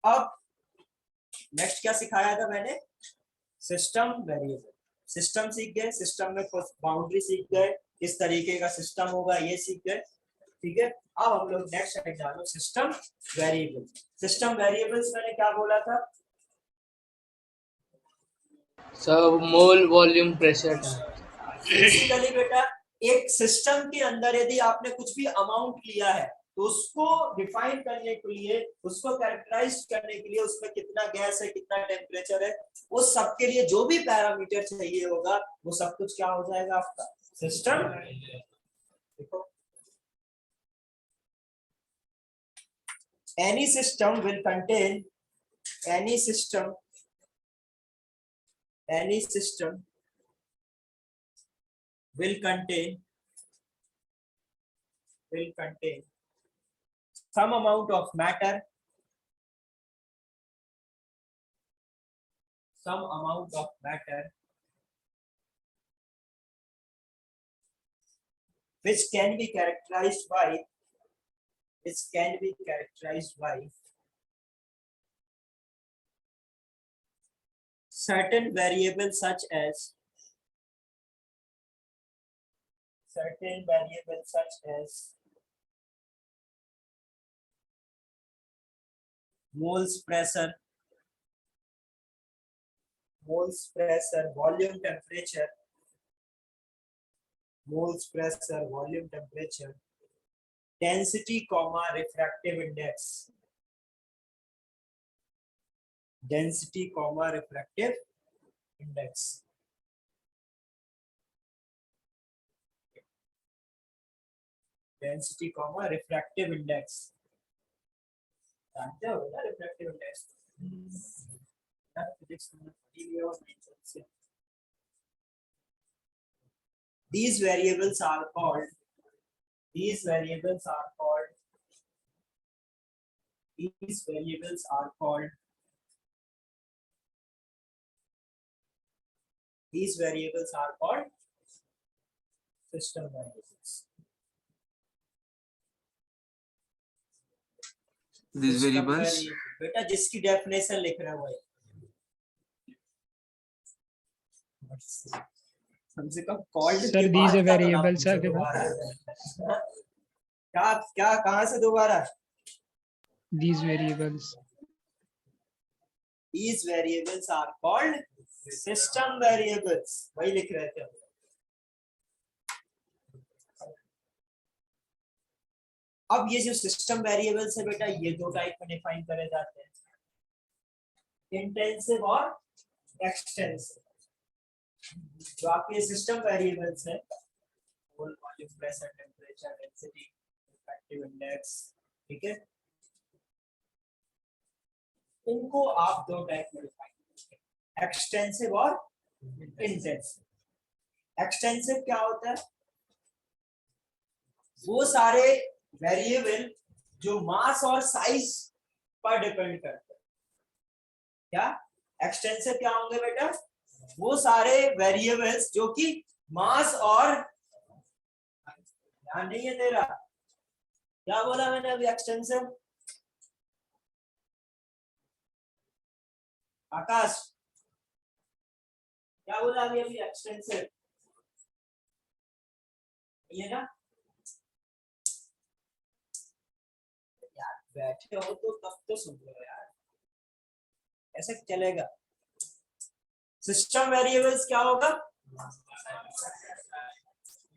अब नेक्स्ट क्या सिखाया था मैंने, सिस्टम वेरिएबल। सिस्टम सीख गए, सिस्टम में बाउंड्री सीख गए, किस तरीके का सिस्टम होगा ये सीख गए। ठीक है, अब हम लोग next exam system variable. System variables मैंने क्या बोला था, सब मोल वॉल्यूम प्रेशर। बेसिकली बेटा एक सिस्टम के अंदर यदि आपने कुछ भी अमाउंट लिया है तो उसको डिफाइन करने के लिए, उसको कैरेक्टराइज करने के लिए उसमें कितना गैस है, कितना टेम्परेचर है, वो सब के लिए जो भी पैरामीटर चाहिए होगा वो सब कुछ क्या हो जाएगा आपका सिस्टम। देखो any system will contain any system will contain some amount of matter, which can be characterized by certain variables such as moles pressure, volume temperature, density, refractive index, density, refractive index. Density, refractive index. जानते हो ना refractive index? These variables are called These variables are called system variables. These System variables. variable, बेटा जिसकी definition लिख रहे हो कम से कम called Sir, के these बाद are का तो नाम variables पूछो are given. दोबारा। क्या क्या कहाँ से दोबारा? These variables. These variables are called system variables. वही लिख रहे थे हम। अब ये जो सिस्टम वेरिएबल्स है बेटा ये दो टाइप में डिफाइन करे जाते हैं, इंटेंसिव और एक्सटेंसिव। जो आपके सिस्टम वेरिएबल्स है volume, pressure, temperature, density, refractive index, ठीक है, इनको आप दो टाइप में डिफाइन करते हैं, एक्सटेंसिव और इंटेंसिव। एक्सटेंसिव क्या होता है? वो सारे वेरिएबल जो मास और साइज पर डिपेंड करते हैं। क्या एक्सटेंसिव क्या होंगे बेटा? वो सारे वेरिएबल्स जो कि मास और, ध्यान नहीं है तेरा, क्या बोला मैंने अभी? एक्सटेंसिव आकाश क्या बोला अभी? अभी एक्सटेंसिव ये ना, बैठे हो तो तब तो सुन लो यार, ऐसे चलेगा। सिस्टम वेरिएबल्स क्या होगा?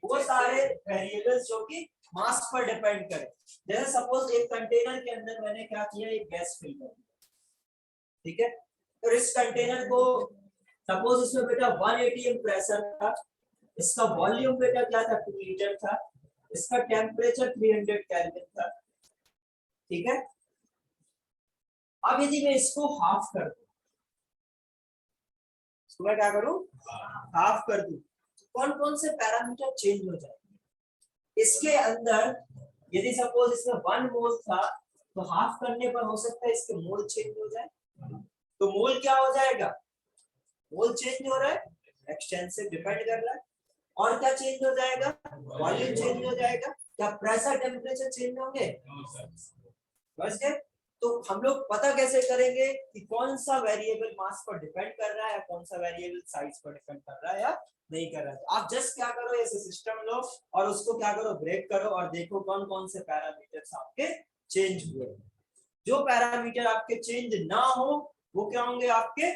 वो सारे वेरिएबल्स जो कि मास पर डिपेंड करें। जैसे सपोज एक कंटेनर के अंदर मैंने क्या किया, एक गैस फिल कर दिया, ठीक है, तो इस कंटेनर को सपोज इसमें बेटा 1 atm प्रेशर था, इसका वॉल्यूम बेटा क्या था? 2 लीटर था, इसका टेम्परेचर 300 केल्विन था, ठीक है। अब यदि मैं इसको हाफ कर दूं, इसको मैं क्या करूं? हाफ कर दूं, कौन कौन से पैरामीटर चेंज हो जाएंगे इसके अंदर? यदि सपोज इसमें 1 मोल था तो हाफ करने पर हो सकता है इसके मोल चेंज हो जाए, तो मोल क्या हो जाएगा? मोल चेंज हो रहा है, एक्सटेंसिव डिपेंड कर रहा है। और क्या चेंज हो जाएगा? वॉल्यूम चेंज हो जाएगा। क्या प्रेशर, टेम्परेचर चेंज होंगे? बस ये तो हम लोग पता कैसे करेंगे कि कौन सा वेरिएबल मास पर डिपेंड कर रहा है या कौन सा वेरिएबल साइज पर डिपेंड कर रहा है या नहीं कर रहा है? तो आप जस्ट क्या करो, ऐसे सिस्टम लो और उसको क्या करो, ब्रेक करो और देखो कौन कौन से पैरामीटर्स आपके चेंज हुए। जो पैरामीटर आपके चेंज ना हो वो क्या होंगे? आपके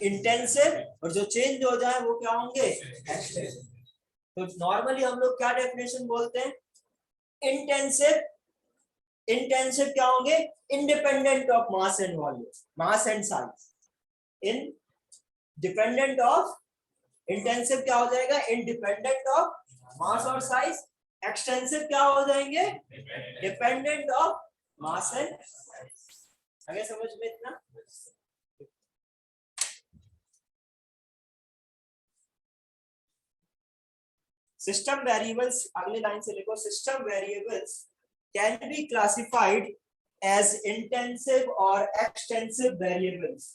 इंटेंसिव, और जो चेंज हो जाए वो क्या होंगे? एक्सटेंसिव। तो नॉर्मली हम लोग क्या डेफिनेशन बोलते हैं? इंटेंसिव, इंटेंसिव क्या होंगे? Independent of mass and volume, mass and size. In dependent of, intensive क्या हो जाएगा? इंडिपेंडेंट ऑफ मास और साइज। एक्सटेंसिव क्या हो जाएंगे? Dependent of mass and size. आगे समझ में इतना? सिस्टम वेरिएबल्स, अगली लाइन से लिखो, system variables can be classified as intensive or extensive variables.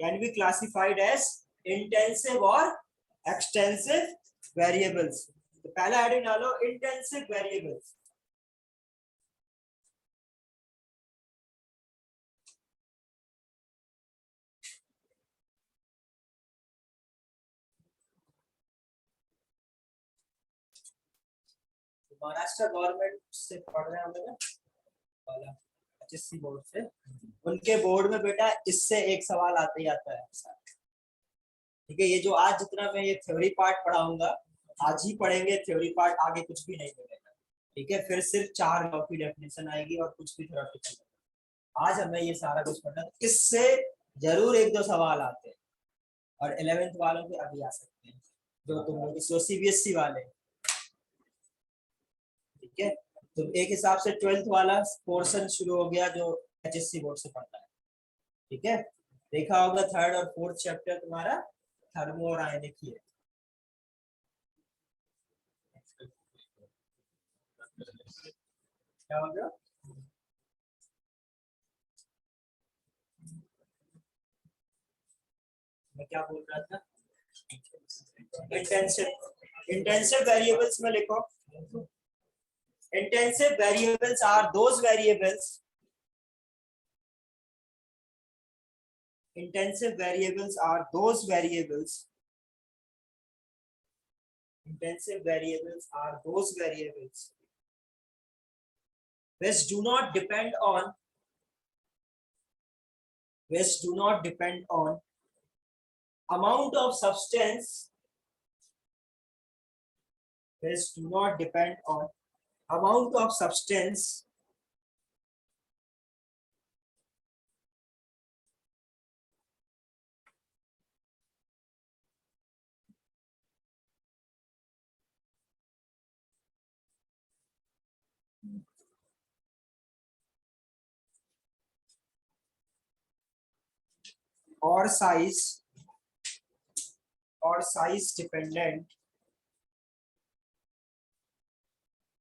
Can be classified as intensive or extensive variables. तो पहला हेडिंग डालो, इंटेंसिव वेरिएबल्स। महाराष्ट्र गवर्नमेंट से पढ़ रहे हैं हम लोग, HSC बोर्ड से, उनके बोर्ड में बेटा इससे एक सवाल आता ही आता है, ठीक है। ये जो आज जितना मैं ये थ्योरी पार्ट पढ़ाऊंगा, आज ही पढ़ेंगे थ्योरी पार्ट, आगे कुछ भी नहीं मिलेगा, ठीक है। फिर सिर्फ 4 लॉ की डेफिनेशन आएगी और कुछ भी थ्योरेटिकल। आज हमें ये सारा कुछ पढ़ना, इससे जरूर 1-2 सवाल आते हैं, और 11th वालों के अभी आ सकते हैं, जो तुम लोग CBSE वाले, ठीक है। तो एक हिसाब से 12th वाला पोर्शन शुरू हो गया जो HSC बोर्ड से पढ़ता है, ठीक है। देखा होगा थर्ड और फोर्थ चैप्टर तुम्हारा थर्मो और आयनिक ही है। क्या हो गया? मैं क्या बोल रहा था? इंटेंसिव वेरिएबल्स में लिखो। Intensive variables are those variables intensive variables are those variables which do not depend on amount of substance or size dependent,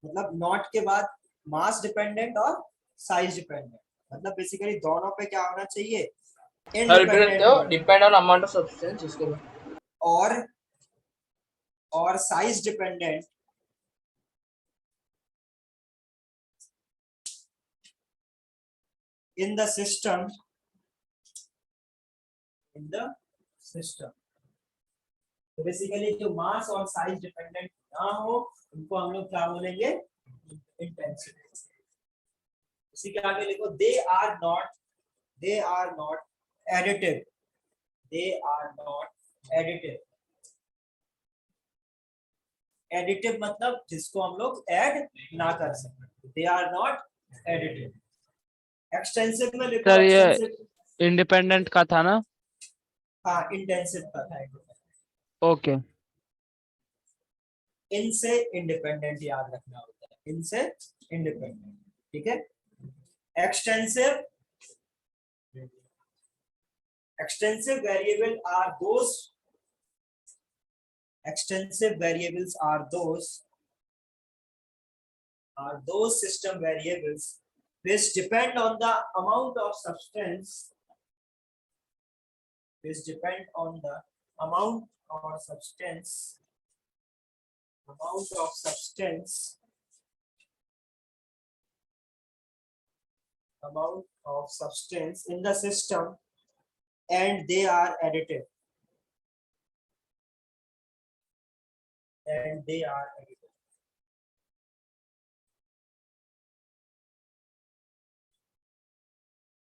मतलब नॉट के बाद मास डिपेंडेंट और साइज डिपेंडेंट, मतलब बेसिकली दोनों पे क्या होना चाहिए? Independent depend on amount of substance उसके बाद और size dependent in the system तो बेसिकली जो मास और साइज डिपेंडेंट ना हो उनको हम लोग क्या बोलेंगे? इंटेंसिव। इसी के आगे लिखो they are not additive. Additive मतलब जिसको हम लोग ऐड ना कर सकते, they are not additive. Extensive में लिखो सर ये एक्सटेंसिव। इंडिपेंडेंट का था ना? हाँ इंटेंसिव का था। ओके। इनसे इंडिपेंडेंट याद रखना होता है, इनसे इंडिपेंडेंट, ठीक है। Extensive variables are those system variables which depend on the amount of substance in the system and they are additive.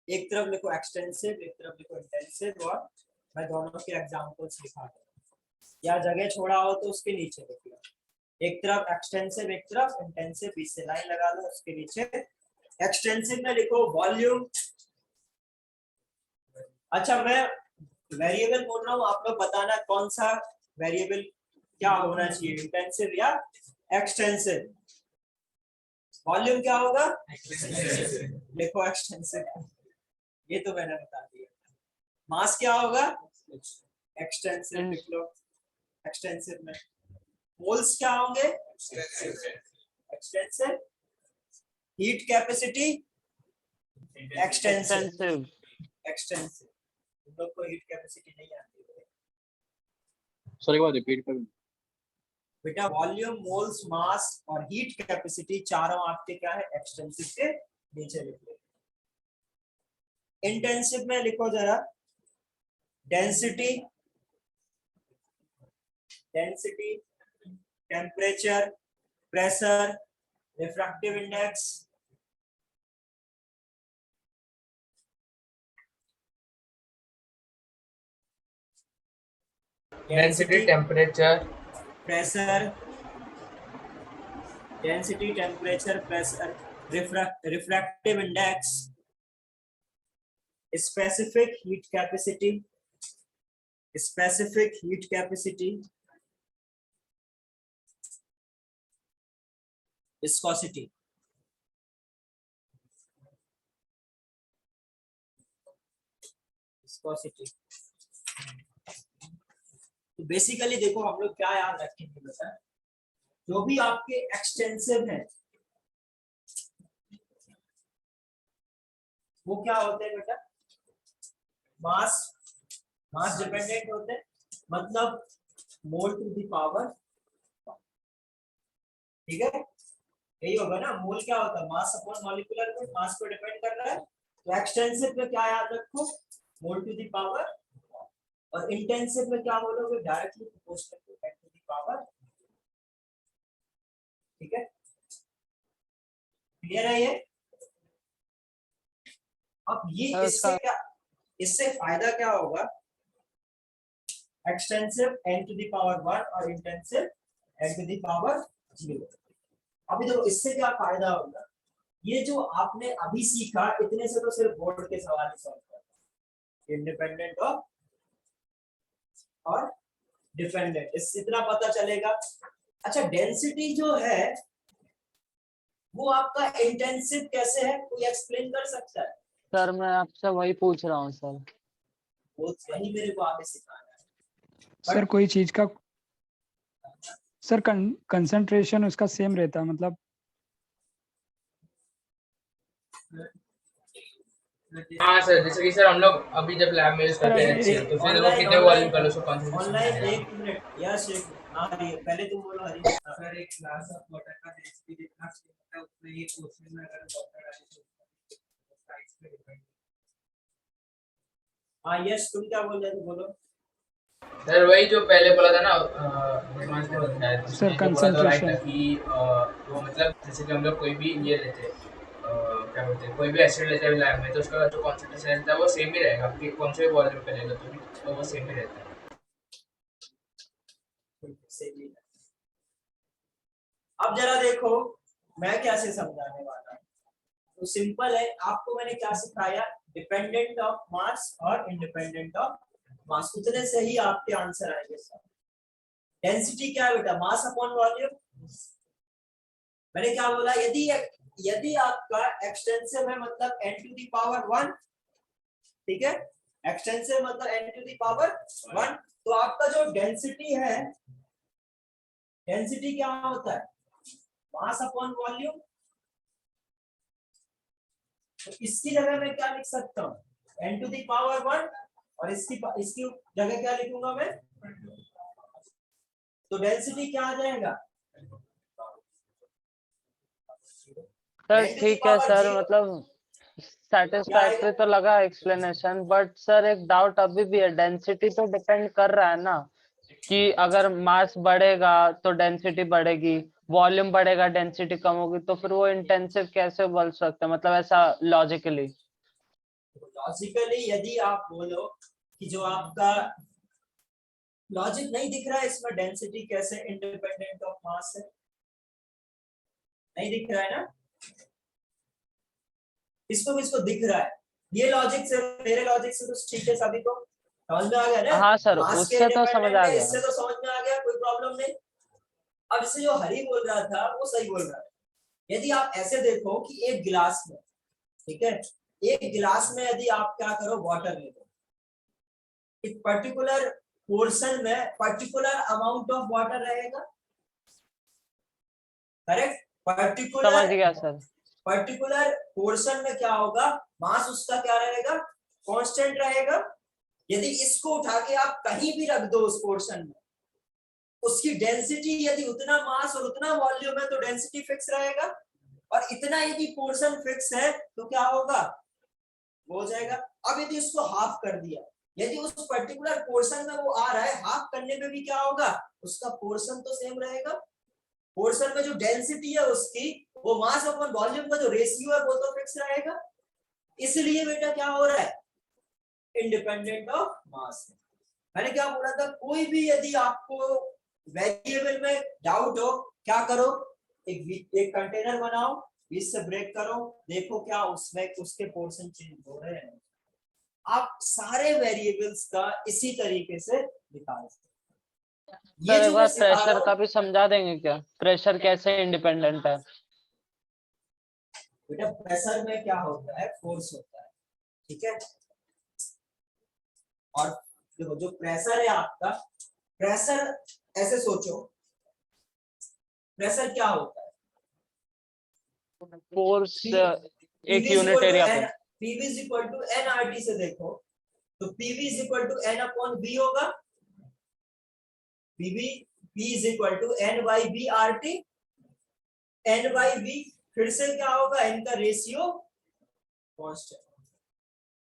एक तरफ लिखो एक्सटेंसिव, एक तरफ लिखो इंटेंसिव, और मैं दोनों के एग्जांपल्स लिखा दूं या जगह छोड़ा हो तो उसके नीचे लिख लो। एक तरफ एक्सटेंसिव, एक तरफ इंटेंसिव, बीच से लाइन लगा लो, उसके नीचे एक्सटेंसिव में लिखो वॉल्यूम। अच्छा मैं वेरिएबल बोल रहा हूँ, आप लोग बताना कौन सा वेरिएबल क्या होना चाहिए, इंटेंसिव या एक्सटेंसिव। वॉल्यूम क्या होगा? लिखो एक्सटेंसिव, ये तो मैंने बता दिया। मास क्या होगा? एक्सटेंसिव लिख लो। एक्सटेंसिव में मोल्स क्या होंगे? एक्सटेंसिव। Heat capacity? एक्सटेंसिव। तुम लोग को हीट कैपेसिटी नहीं आती है सर एक बार रिपीट कर। बेटा वॉल्यूम, मोल्स, मास और हीट कैपेसिटी चारों आपके क्या है? एक्सटेंसिव के नीचे लिख लो। इंटेंसिव में लिखो जरा density, temperature, pressure, refractive index, density, temperature, pressure, refractive index, specific heat capacity, viscosity। Viscosity. तो बेसिकली देखो हम लोग क्या याद रखेंगे बेटा, जो भी आपके एक्सटेंसिव है वो क्या होते हैं बेटा, मास डिपेंडेंट होते हैं, मतलब मोल टू द पावर, ठीक है यही होगा ना। मोल क्या होता है, मास अपॉन मॉलिक्यूलर वेट, मास पे डिपेंड कर रहा है। तो एक्सटेंसिव में क्या याद रखो, मोल टू द पावर, और इंटेंसिव में क्या बोलोगे, directly proportional to 10 to the power, ठीक है क्लियर है ये। अब ये इससे फायदा क्या होगा, extensive n to the power 1 और intensive n to the power 0। अभी देखो इससे क्या फायदा होगा, ये जो आपने अभी सीखा इतने से तो सिर्फ बोर्ड के सवाल ही सॉल्व करना, इंडिपेंडेंट ऑफ और डिपेंडेंट, इससे इतना पता चलेगा। अच्छा डेंसिटी जो है वो आपका इंटेंसिव कैसे है, कोई एक्सप्लेन कर सकता है? सर मैं आपसे वही पूछ रहा हूँ सर। वो वही मेरे को आगे सिखाना है। सर कोई चीज का सर कंसंट्रेशन उसका सेम रहता है, मतलब हाँ सर, जैसे कि सर हम लोग अभी जब लैब में यूज करते हैं HCl, तो फिर वो कितने वॉल्यूम कर लो उसको ऑनलाइन कंसंट्रेशन एक मिनट यस एक हाँ पहले तुम बोलो हरी। सर एक ग्लास ऑफ वाटर का डेंसिटी जितना होता है उतना ही क्वेश्चन में अगर वाटर डाले तो साइज पे डिपेंड। हाँ यस तुम क्या बोल रहे थे, बोलो। सर वही जो पहले बोला था ना, हिमांशु ने बताया था, सर उसने जो बोला था राइट था कंसंट्रेशन कि वो मतलब जैसे कि हम लोग कोई भी ये लेते हैं, क्या बोलते हैं, कोई भी एसिड लेते हैं लैब में, तो उसका जो कॉन्सेंट्रेशन रहता है वो सेम ही रहेगा, आपके कौन से वॉल्यूम पे ले लो तो वो सेम ही रहता है। अब जरा देखो मैं कैसे समझाने वाला हूँ, तो सिंपल है। आपको मैंने क्या सिखाया, डिपेंडेंट ऑफ मास और इंडिपेंडेंट ऑफ मास, उतने से ही आपके आंसर आएंगे सर। डेंसिटी क्या है बेटा, मास अपॉन वॉल्यूम। मैंने क्या बोला, यदि आपका एक्सटेंसिव है मतलब n टू द पावर 1, ठीक है एक्सटेंसिव मतलब n टू द पावर 1, तो आपका जो डेंसिटी है, डेंसिटी क्या होता है, मास अपॉन वॉल्यूम। तो इसकी जगह मैं क्या लिख सकता हूँ, n टू द पावर 1, और इसकी जगह क्या लिखूंगा मैं, तो डेंसिटी क्या आ जाएगा सर ठीक है सर, मतलब सेटिस्फैक्टरी तो लगा एक्सप्लेनेशन, बट सर एक डाउट अभी भी है, डेंसिटी तो डिपेंड कर रहा है ना, कि अगर मास बढ़ेगा तो डेंसिटी बढ़ेगी, वॉल्यूम बढ़ेगा डेंसिटी कम होगी, तो फिर वो इंटेंसिव कैसे बोल सकते हैं, मतलब ऐसा लॉजिकली। लॉजिकली यदि आप बोलो कि जो आपका लॉजिक नहीं दिख रहा है इसमें, डेंसिटी कैसे इंडिपेंडेंट ऑफ मास है, नहीं दिख रहा है ना, इसको दिख रहा है, ये लॉजिक से मेरे लॉजिक से तो ठीक है, सभी को समझ में आ गया ना। हाँ सर मास के उससे तो समझ इंडिपेंडेंट आ है, गया। इससे तो समझ में आ गया, कोई प्रॉब्लम नहीं। अब इससे जो हरी बोल रहा था वो सही बोल रहा है। यदि आप ऐसे देखो कि एक गिलास में, ठीक है एक गिलास में यदि आप क्या करो, वाटर ले लो, एक पर्टिकुलर पोर्शन में पर्टिकुलर अमाउंट ऑफ वाटर रहेगा, करेक्ट, समझ गया सर। पर्टिकुलर पोर्शन में क्या होगा, मास उसका क्या रहेगा, कांस्टेंट रहेगा। यदि इसको उठा के आप कहीं भी रख दो उस पोर्शन में, उसकी डेंसिटी यदि उतना मास और उतना वॉल्यूम है तो डेंसिटी फिक्स रहेगा, और इतना यदि पोर्शन फिक्स है तो क्या होगा, वो हो जाएगा। अब यदि उसको हाफ कर दिया, यदि उस पर्टिकुलर पोर्शन में वो आ रहा है, हाफ करने में भी क्या होगा, उसका पोर्शन तो सेम रहेगा, पोर्शन में जो डेंसिटी है उसकी, वो मास अपॉन वॉल्यूम का जो रेशियो है वो तो फिक्स रहेगा। इसलिए बेटा क्या हो रहा है, इंडिपेंडेंट ऑफ मास। मैंने क्या बोला था, कोई भी यदि आपको वेरिएबल में डाउट हो, क्या करो, एक कंटेनर बनाओ, बीच से ब्रेक करो, देखो क्या उसमें उसके पोर्शन चेंज हो रहे हैं। आप सारे वेरिएबल्स का इसी तरीके से निकाल सकते। सर एक बार प्रेशर का भी समझा देंगे क्या, प्रेशर कैसे इंडिपेंडेंट है? बेटा प्रेशर में क्या होता है, फोर्स होता है, ठीक है और देखो जो प्रेशर है आपका, प्रेशर ऐसे सोचो, प्रेशर क्या होता है? फोर्स एक PV यूनिट एरिया पे। PV is equal to nRT से देखो तो PV is equal to n upon V होगा, PV P is equal to n by V RT, n by V फिर से क्या होगा, n का रेशियो कांस्टेंट,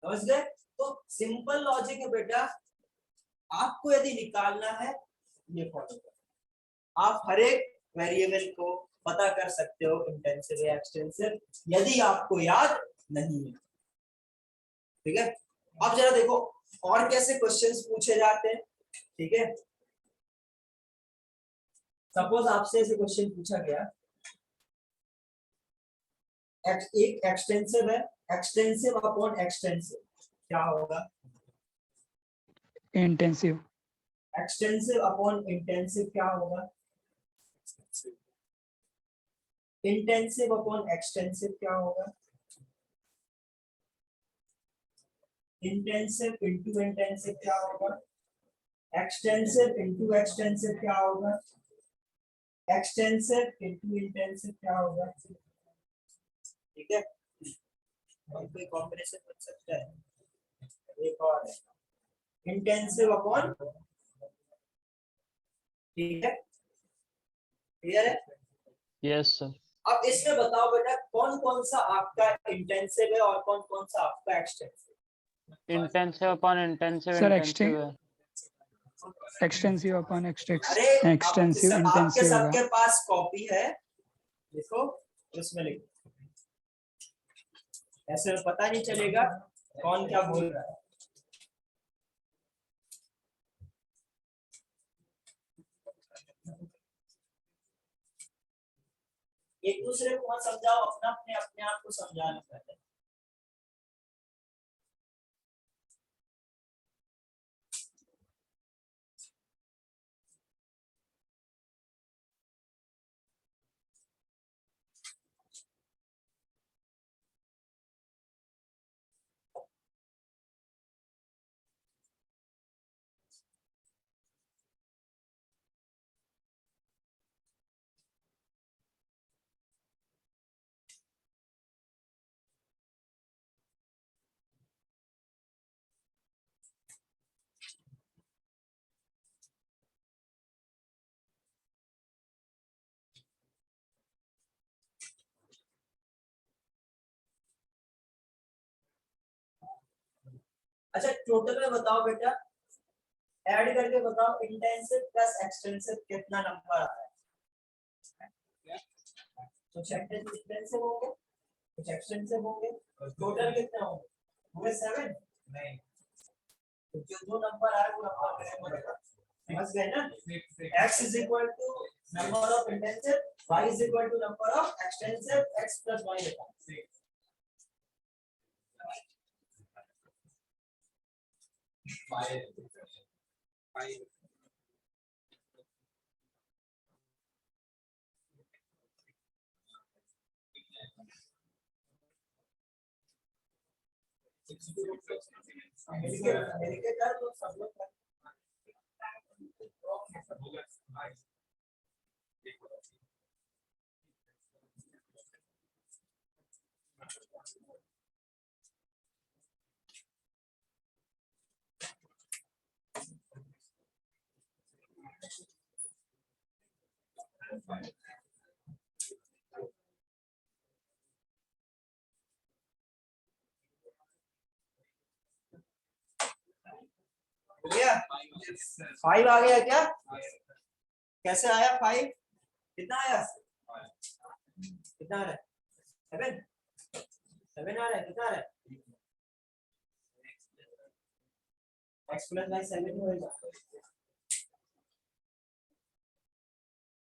समझ गए? तो सिंपल लॉजिक है बेटा, आपको यदि निकालना है ये फॉलो करो, आप हर एक वेरिएबल को पता कर सकते हो इंटेंसिव या एक्सटेंसिव, यदि आपको याद नहीं है, ठीक है? अब जरा देखो और कैसे क्वेश्चंस पूछे जाते हैं, ठीक है? सपोज आपसे ऐसे क्वेश्चन पूछा गया, एक एक्सटेंसिव है, एक्सटेंसिव अपॉन एक्सटेंसिव क्या होगा? इंटेंसिव। एक्सटेंसिव अपॉन इंटेंसिव क्या होगा? इंटेंसिव अपॉन एक्सटेंसिव क्या होगा? इंटेंसिव इंटू इंटेंसिव क्या होगा? एक्सटेंसिव इंटू एक्सटेंसिव क्या होगा? एक्सटेंसिव इंटू इंटेंसिव क्या होगा? ठीक है, और कोई कॉम्बिनेशन बन सकता है, एक और है इंटेंसिव अपॉन, ठीक है, क्लियर है? Yes sir. अब इसमें बताओ बेटा कौन कौन सा आपका इंटेंसिव है और कौन कौन सा आपका extensive? Intensive upon intensive sir intensive है। एक्सटेंसिव अपॉन अरे एक्सटेंसिव आपके इंटेंसिव होगा। सबके पास कॉपी है, देखो उसमें लिखो, ऐसे में पता नहीं चलेगा कौन क्या बोल रहा है। एक दूसरे को मत समझाओ, अपना अपने आप को समझाना पड़ता है। अच्छा टोटल में बताओ बेटा, ऐड करके बताओ इंटेंसिव प्लस एक्सटेंसिव कितना नंबर आता है? कुछ इंटेंसिव होंगे, कुछ एक्सटेंसिव होंगे, टोटल कितना होंगे? होंगे 7? नहीं, तो जो दो नंबर आए वो नंबर करेंगे, समझ गए ना? x is equal to number of intensive, y is equal to number of extensive, x plus y होगा। मिलके कर दो सब लोग कर। हो गया? 5 आ गया क्या? कैसे आया 5? कितना आया? कितना आ रहा है? 7? 7 आ रहा है, कितना आ रहा है? x प्लस y 7 होगा।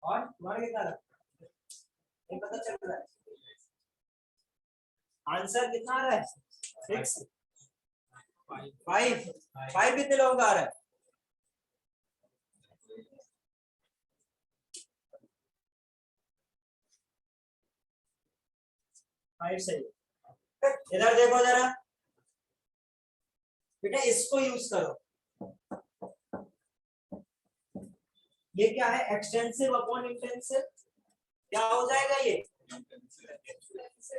और तुम्हारा कितना आ रहा है? ये पता चल रहा है? आंसर कितना आ रहा है? 6 5 कितने लोगों का आ रहा है? फाइव सही। इधर देखो जरा, बेटा इसको यूज करो। ये क्या है, एक्सटेंसिव अपॉन इंटेंसिव, क्या हो जाएगा ये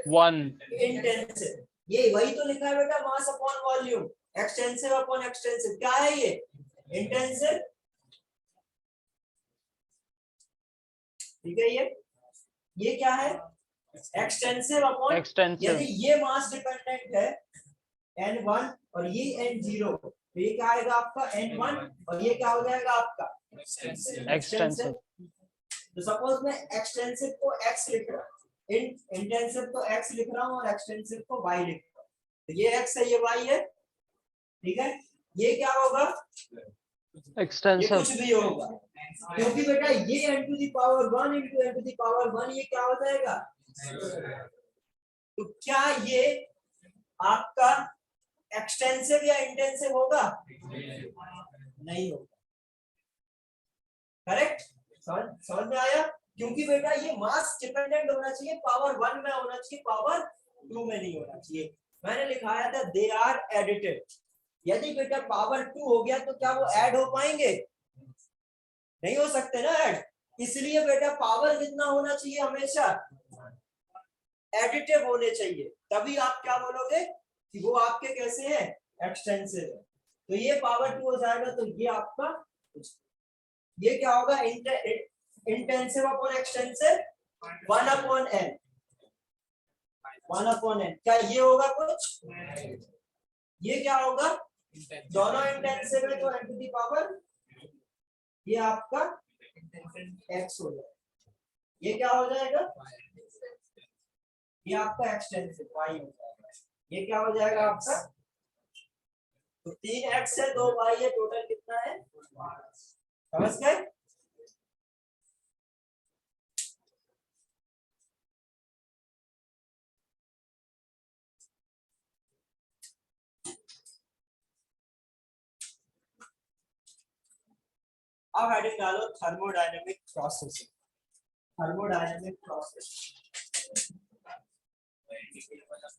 1 इंटेंसिव। ये वही तो लिखा है बेटा, mass upon volume, extensive upon extensive, क्या है ये इंटेंसिव, ठीक है। ये क्या है एक्सटेंसिव अपॉन, एक्सटेंसिव यदि ये मास डिपेंडेंट है n1 और ये n0, तो ये क्या आएगा आपका n1 और ये क्या हो जाएगा आपका एक्सटेंसिव। तो सपोज मैं एक्सटेंसिव को x लिख रहा हूँ, इंटेंसिव को x लिख रहा हूँ और एक्सटेंसिव को y लिख रहा हूँ, तो ये x है ये y है, ठीक है। ये क्या होगा, ये एक्सटेंसिव कुछ भी होगा, क्योंकि बेटा ये n to the power 1 into n to the power 1 ये क्या हो जाएगा, तो क्या ये आपका एक्सटेंसिव या इंटेंसिव होगा, नहीं होगा, करेक्ट। समझ में आया, क्योंकि बेटा ये मास डिपेंडेंट होना चाहिए, पावर 1 में होना चाहिए, पावर 2 में नहीं होना चाहिए। मैंने लिखाया था दे आर एडिटिव, यदि बेटा पावर 2 हो गया तो क्या वो ऐड हो पाएंगे, नहीं हो सकते ना ऐड, इसलिए बेटा पावर कितना होना चाहिए, हमेशा एडिटिव होने चाहिए, तभी आप क्या बोलोगे कि वो आपके कैसे हैं, एक्सटेंसिव है। तो ये पावर 2 हो जाएगा, तो ये आपका, ये क्या होगा intensive upon extensive 1 upon n, 1 upon n, क्या ये होगा कुछ, ये क्या होगा, दोनों इंटेंसिव है तो n टू दी पावर, ये आपका x हो जाएगा, ये क्या हो जाएगा, ये आपका एक्सटेंसिव y हो जाएगा, ये क्या हो जाएगा आपका, तो 3x है 2y है, टोटल कितना है, समझ गए। अब हेडिंग डालो thermodynamic process, thermodynamic process,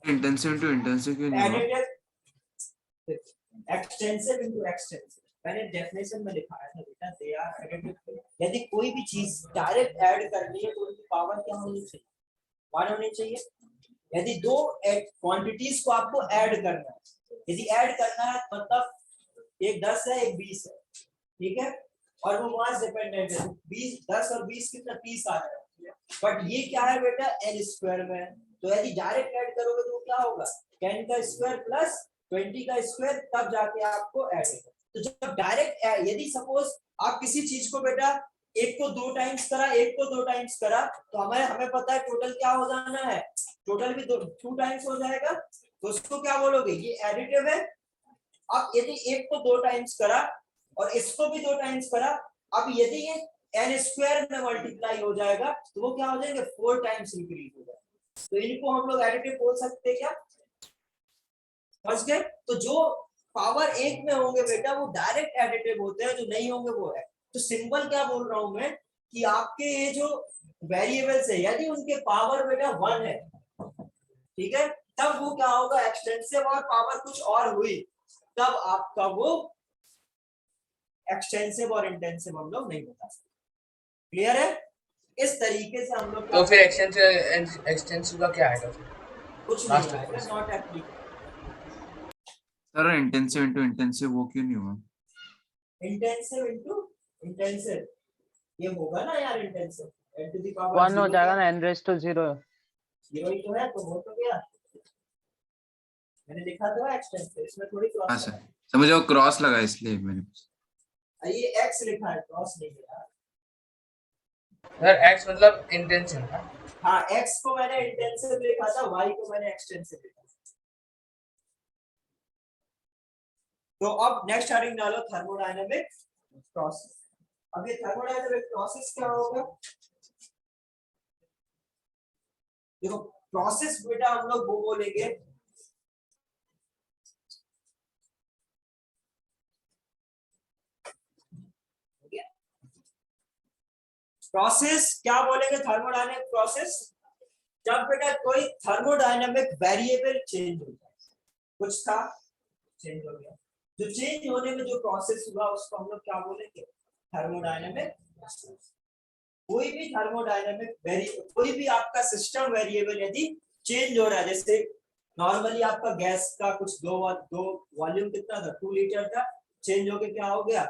intensive to intensive क्यों नहीं हुआ? एडिटिव एक्सटेंसिव इनटू एक्सटेंसिव, मैंने डेफिनेशन में लिखाया था बेटा दे आर एडिटिव। यदि कोई भी चीज डायरेक्ट ऐड करनी है तो उनकी पावर क्या होनी चाहिए, 1 होनी चाहिए। यदि दो क्वांटिटीज को आपको ऐड करना है, यदि ऐड करना है मतलब एक 10 है एक 20 है, ठीक है, और वो मास डिपेंडेंट है, 20 10 और 20 कितना 30 आ रहा है, बट ये क्या है बेटा n स्क्वायर में है, तो यदि डायरेक्ट ऐड करोगे तो क्या होगा 10 का स्क्वायर प्लस 20 का स्क्वायर, तब जाके आपको ऐड होगा। तो जब डायरेक्ट, यदि सपोज आप किसी चीज को बेटा एक को 2 टाइम्स करा, एक को 2 टाइम्स करा, तो हमें पता है टोटल क्या हो जाना है, टोटल भी 2 टाइम्स हो जाएगा, तो उसको क्या बोलोगे, ये एडिटिव है। अब यदि एक को 2 टाइम्स करा और इसको भी 2 टाइम्स करा, अब यदि ये n स्क्वायर में मल्टीप्लाई हो जाएगा तो वो क्या हो जाएंगे 4 टाइम्स इंक्रीज हो जाएगा, तो इनको हम लोग एडिटिव बोल सकते हैं क्या, समझ गए। तो जो पावर 1 में होंगे बेटा वो डायरेक्ट एडिटिव होते हैं, जो नहीं होंगे वो है। तो सिंपल क्या बोल रहा हूं मैं कि आपके ये जो वेरिएबल्स है यदि उनके पावर बेटा 1 है, ठीक है, तब वो क्या होगा एक्सटेंसिव, और पावर कुछ और हुई तब आपका वो एक्सटेंसिव और इंटेंसिव हम लोग नहीं बता सकते। क्लियर है, इस तरीके से हम लोग तो फिर एक्सटेंसिव का क्या आएगा फिर, कुछ नहीं आएगा, not applicable. Sir intensive into intensive वो क्यों नहीं हुआ? इंटेंसिव इनटू इंटेंसिव ये होगा ना यार, intensive n to the power 1 हो जाएगा ना, n रेज़ टू 0 0 ही तो है, तो हो तो गया, मैंने लिखा तो है एक्सटेंसिव, इसमें थोड़ी हाँ क्रॉस सर, सर मुझे वो क्रॉस लगा इसलिए मैंने है, ये x लिखा है क्रॉस नहीं है यार। सर x मतलब इंटेंसिव है, हाँ x को मैंने इंटेंसिव लिखा था, y को मैंने एक्सटेंसिव लिखा। तो अब नेक्स्ट हेडिंग डालो थर्मोडायनेमिक प्रोसेस। अब ये थर्मोडायनेमिक प्रोसेस क्या होगा, देखो प्रोसेस बेटा हम लोग वो बोलेंगे प्रोसेस, क्या बोलेंगे थर्मोडायनेमिक प्रोसेस, जब बेटा कोई थर्मोडायनेमिक वेरिएबल चेंज हो जाए, कुछ था चेंज हो गया, जो चेंज होने में जो प्रोसेस हुआ उसको हम लोग क्या बोलेंगे, थर्मोडायनेमिक। कोई भी थर्मोडायनेमिक कोई भी आपका सिस्टम वेरिएबल यदि चेंज हो रहा है, जैसे नॉर्मली आपका गैस का कुछ दो वॉल्यूम कितना था, 2 लीटर था, चेंज होके क्या हो गया,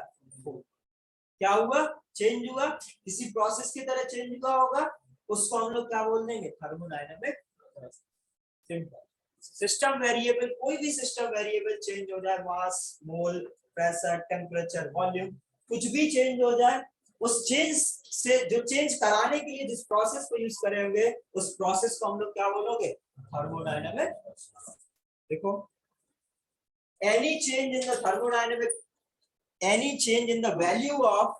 क्या हुआ, चेंज हुआ, किसी प्रोसेस की तरह चेंज हुआ होगा, उसको हम लोग क्या बोल देंगे, थर्मोडायनेमिक। सिंपल। सिस्टम वेरिएबल, कोई भी सिस्टम वेरिएबल चेंज हो जाए, मास, मोल, प्रेशर, टेम्परेचर, वॉल्यूम, कुछ भी चेंज हो जाए, उस चेंज से जो चेंज कराने के लिए जिस प्रोसेस को यूज करेंगे उस प्रोसेस को हम लोग क्या बोलोगे, थर्मोडायनेमिक। देखो, any change in the thermodynamic, any change in the value of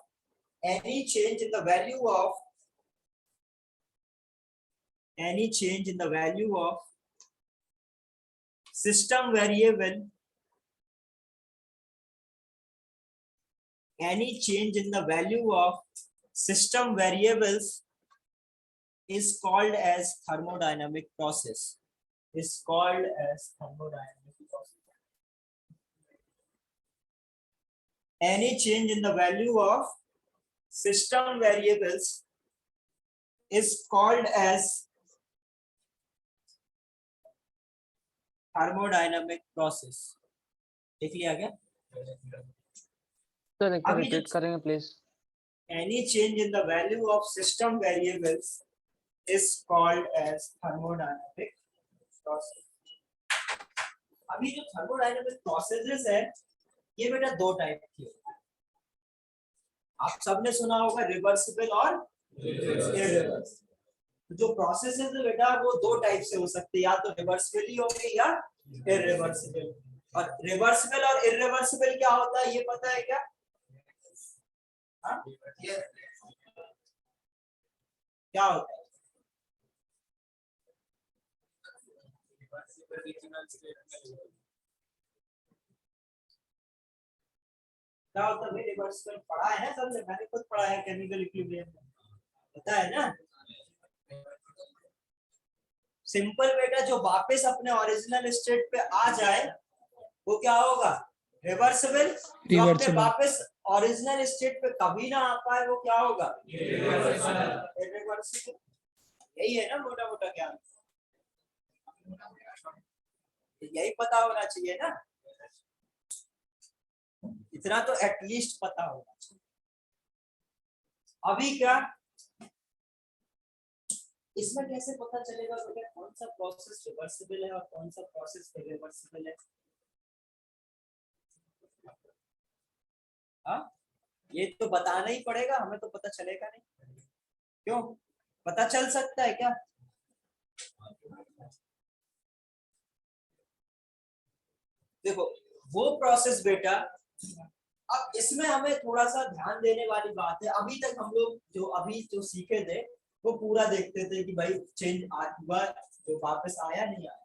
any change in the value of any change in the value of system variable, any change in the value of system variables is called as thermodynamic process, is called as thermodynamic process. Any change in the value of system variables is called as thermodynamic process. देख लिया क्या? Sir एक अभी repeat करेंगे please. Any change in the value of system variables is called as thermodynamic process. अभी जो thermodynamic processes है, ये बेटा दो टाइप की होती है। आप सबने सुना होगा रिवर्सिबल और इररिवर्सिबल। जो प्रोसेस है बेटा वो दो टाइप से हो सकती है, या तो रिवर्सिबल ही होंगे या इररिवर्सिबल। और रिवर्सिबल और इररिवर्सिबल क्या होता है ये पता है क्या? हाँ? क्या होता है? क्या होता है रिवर्सिबल? पढ़ा है ना सबने, मैंने खुद पढ़ा है केमिकल इक्विलिब्रियम में, पता है ना? सिंपल बेटा, जो वापस अपने ओरिजिनल स्टेट पे आ जाए वो क्या होगा, रिवर्सिबल। जो अपने वापस ओरिजिनल स्टेट पे कभी ना आ पाए वो क्या होगा, इररिवर्सिबल। यही है ना मोटा मोटा ज्ञान, यही पता होना चाहिए ना, इतना तो एटलीस्ट पता होना चाहिए। अभी क्या इसमें कैसे पता चलेगा बेटा कौन सा प्रोसेस रिवर्सिबल है और कौन सा प्रोसेस इररिवर्सिबल है? हाँ, ये तो बताना ही पड़ेगा, हमें तो पता चलेगा नहीं। क्यों? पता चल सकता है क्या? देखो वो प्रोसेस बेटा, अब इसमें हमें थोड़ा सा ध्यान देने वाली बात है। अभी तक हम लोग जो सीखे थे वो पूरा देखते थे कि भाई चेंज हुआ, जो वापस आया नहीं आया,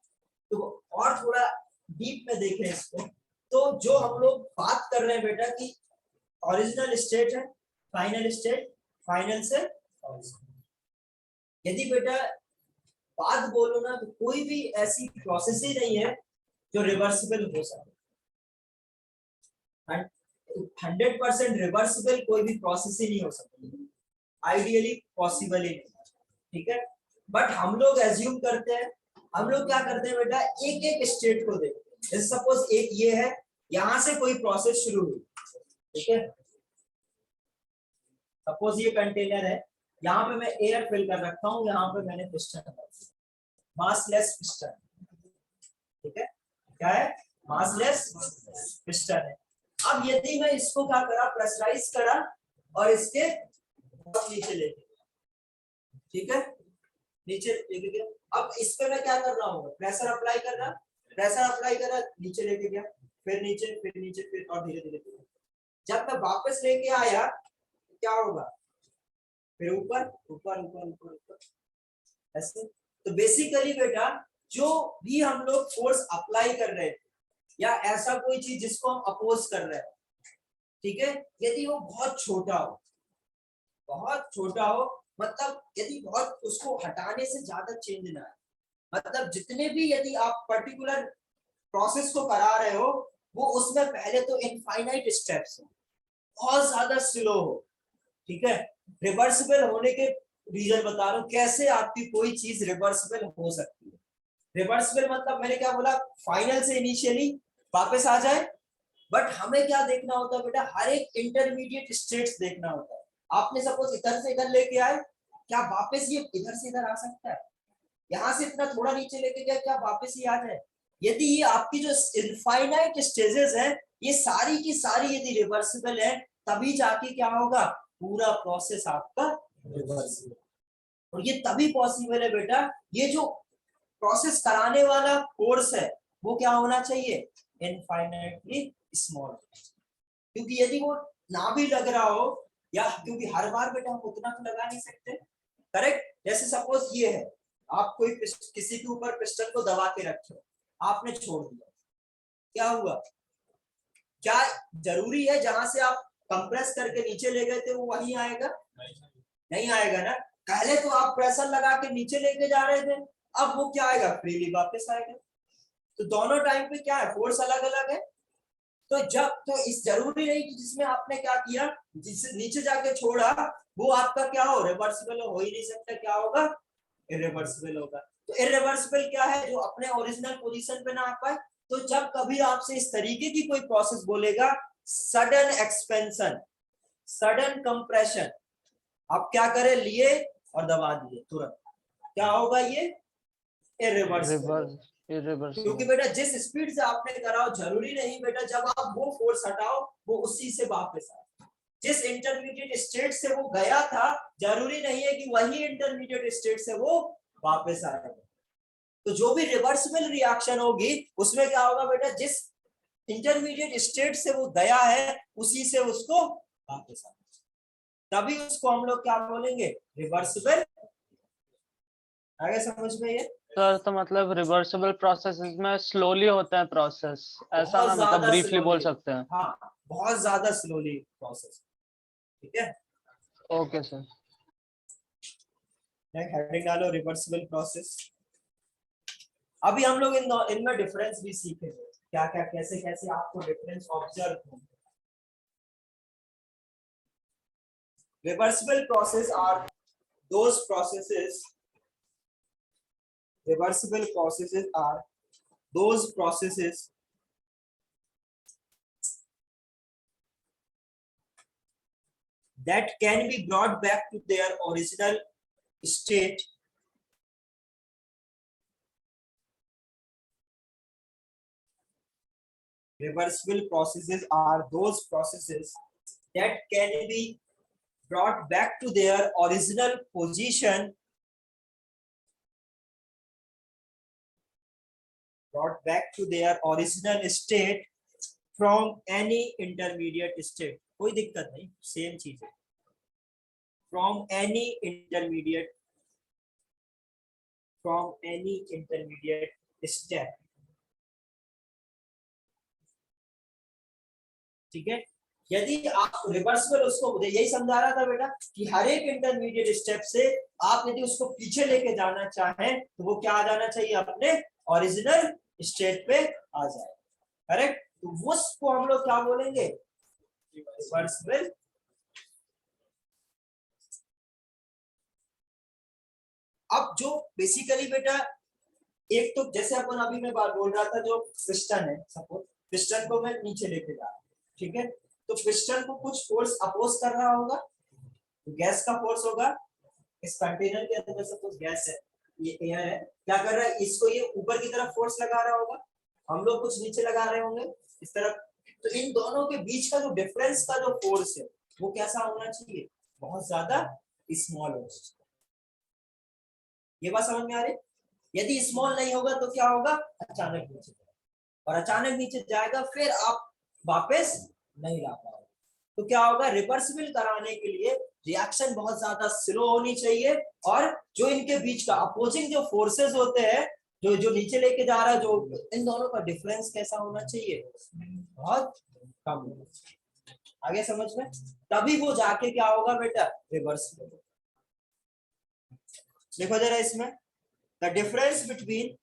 तो और थोड़ा डीप में देखें इसको। तो जो हम लोग बात कर रहे हैं बेटा कि ओरिजिनल स्टेट है, फाइनल स्टेट, फाइनल से यदि बेटा बात बोलो ना, तो कोई भी ऐसी प्रोसेस ही नहीं है जो रिवर्सिबल हो सके। 100% रिवर्सिबल कोई भी प्रोसेस ही नहीं हो सकती, आइडियली पॉसिबल ही नहीं, ठीक है। बट हम लोग एज्यूम करते हैं, हम लोग क्या करते हैं बेटा, एक एक स्टेट को देखते हैं। सपोज एक ये है, यहां से कोई प्रोसेस शुरू हुई, ठीक है। सपोज ये कंटेनर है, यहाँ पे मैं एयर फिल कर रखता हूँ, यहाँ पे मैंने पिस्टन, मासलेस पिस्टन, ठीक है। क्या है? मासलेस पिस्टन है। अब यदि मैं इसको क्या करा, प्रेशराइज करा और इसके नीचे लेके, ठीक है, नीचे लेके गया। अब इस पे मैं क्या कर रहा हूँ, प्रेशर अप्लाई कर रहा, प्रेशर अप्लाई करा, नीचे लेके गया, फिर नीचे, फिर नीचे, फिर और धीरे धीरे। जब मैं वापस लेके आया क्या होगा, फिर ऊपर ऊपर ऊपर ऊपर ऊपर, ऐसे। तो बेसिकली बेटा जो भी हम लोग फोर्स अप्लाई कर रहे हैं या ऐसा कोई चीज जिसको हम अपोज कर रहे हैं, ठीक है, यदि वो बहुत छोटा हो, बहुत छोटा हो, मतलब यदि बहुत उसको हटाने से ज्यादा चेंज ना आए, मतलब जितने भी यदि आप पर्टिकुलर प्रोसेस को करा रहे हो वो उसमें पहले तो इनफाइनाइट स्टेप्स हो, बहुत ज्यादा स्लो हो, ठीक है। रिवर्सिबल होने के रीजन बता रहा हूं कैसे आपकी कोई चीज रिवर्सिबल हो सकती है। रिवर्सिबल मतलब मैंने क्या बोला, फाइनल से इनिशियली वापस आ जाए, बट हमें क्या देखना होता है बेटा, हर एक इंटरमीडिएट स्टेट्स देखना होता है। आपने सपोज इधर से इधर लेके आए, क्या वापस ये इधर से इधर आ सकता है? यहाँ से इतना थोड़ा नीचे लेके गया, क्या वापस ही आ जाए? यदि ये आपकी जो इनफाइनाइट स्टेजेस है, ये सारी की सारी यदि रिवर्सिबल है, तभी जाके क्या होगा, पूरा प्रोसेस आपका रिवर्सिबल। और ये तभी पॉसिबल है बेटा, ये जो प्रोसेस कराने वाला फोर्स है वो क्या होना चाहिए, इनफाइनाइटली स्मॉल। क्योंकि यदि वो ना भी लग रहा हो, या क्योंकि हर बार बेटा हम उतना तो लगा नहीं सकते, करेक्ट। जैसे सपोज ये है, आप कोई किसी के ऊपर पिस्टन को दबा के रखे हो, आपने छोड़ दिया, क्या हुआ? क्या जरूरी है जहां से आप कंप्रेस करके नीचे ले गए थे वो वहीं आएगा? नहीं आएगा ना। पहले तो आप प्रेशर लगा के नीचे लेके जा रहे थे, अब वो क्या आएगा, फ्रीली वापस आएगा। तो दोनों टाइम पे क्या है, फोर्स अलग अलग है। तो जब तो इस जरूरी नहीं कि जिसमें आपने क्या किया, जिससे नीचे जाके छोड़ा, वो आपका क्या हो, रिवर्सिबल हो ही नहीं सकता, क्या होगा, इरिवर्सिबल होगा। तो इरिवर्सिबल क्या है, जो अपने ओरिजिनल पोजीशन पे ना आ पाए। तो जब कभी आपसे इस तरीके की कोई प्रोसेस बोलेगा, सडन एक्सपेंशन, सडन कंप्रेशन, आप क्या करें, लिए और दबा दिए तुरंत, क्या होगा, ये इरिवर्सिबल। क्योंकि बेटा जिस स्पीड से आपने करा हो, जरूरी नहीं बेटा जब आप वो फोर्स हटाओ वो उसी से वापस आए। जिस इंटरमीडिएट स्टेट से वो गया था, जरूरी नहीं है कि वही इंटरमीडिएट स्टेट से वो वापस आएगा। तो जो भी रिवर्सिबल रिएक्शन होगी, उसमें क्या होगा बेटा, जिस इंटरमीडिएट स्टेट से वो गया है उसी से उसको वापस आएगा, तभी उसको हम लोग क्या बोलेंगे, रिवर्सिबल। आगे समझ में ये? सर तो मतलब रिवर्सिबल प्रोसेसेस में स्लोली होता है प्रोसेस, ऐसा बहुत ना, मतलब ज्यादा ब्रीफली बोल slowly। सकते हैं? हाँ, बहुत ज्यादा स्लोली प्रोसेस, ठीक है। Okay sir. हेडिंग डालो, रिवर्सिबल प्रोसेस। अभी हम लोग इनमें डिफरेंस भी सीखेंगे, क्या क्या कैसे कैसे आपको डिफरेंस ऑब्जर्व होंगे। Reversible process are those processes, reversible processes are those processes that can be brought back to their original state reversible processes are those processes that can be brought back to their original position, brought back to their original state from any intermediate state। कोई दिक्कत नहीं, same चीज है, from any intermediate step, ठीक है। यदि आप reversible, उसको यही समझा रहा था बेटा कि हर एक इंटरमीडिएट स्टेप से आप यदि उसको पीछे लेके जाना चाहें तो वो क्या आ जाना चाहिए, अपने ओरिजिनल स्टेट पे आ जाए, करेक्ट। तो उसको हम लोग क्या बोलेंगे, रिवर्सिबल। अब जो बेसिकली बेटा, एक तो जैसे अपन अभी मैं बात बोल रहा था, जो पिस्टन है, सपोज पिस्टन को मैं नीचे लेके जा रहा हूं, ठीक है। तो पिस्टन को कुछ फोर्स अपोज कर रहा होगा, तो गैस का फोर्स होगा। इस कंटेनर के अंदर सपोज गैस है, ये एयर है, क्या कर रहा है, इसको ये ऊपर की तरफ फोर्स लगा रहा होगा, हम लोग कुछ नीचे लगा रहे होंगे इस तरफ। तो इन दोनों के बीच का जो डिफरेंस का जो फोर्स है वो कैसा होना चाहिए, बहुत ज्यादा स्मॉल होना चाहिए। ये बात समझ में आ रही? यदि स्मॉल नहीं होगा तो क्या होगा, अचानक नीचे जाएगा, और अचानक नीचे जाएगा फिर आप वापस नहीं ला पाओगे। तो क्या होगा, रिवर्सिबल कराने के लिए रिएक्शन बहुत ज्यादा स्लो होनी चाहिए, और जो इनके बीच का अपोजिंग जो फोर्सेस होते हैं, जो नीचे लेके जा रहा है, जो इन दोनों का डिफरेंस कैसा होना चाहिए, बहुत कम होना चाहिए। आगे समझ में? तभी वो जाके क्या होगा बेटा, रिवर्सिबल। देखो जरा इसमें, the difference between,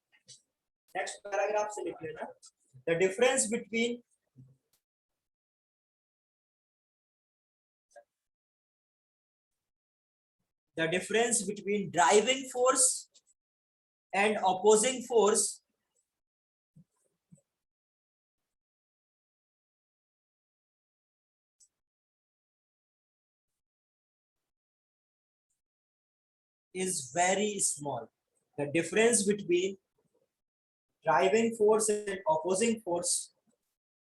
next paragraph से लिख लेना, the difference between the difference between driving force and opposing force is very small. The difference between driving force and opposing force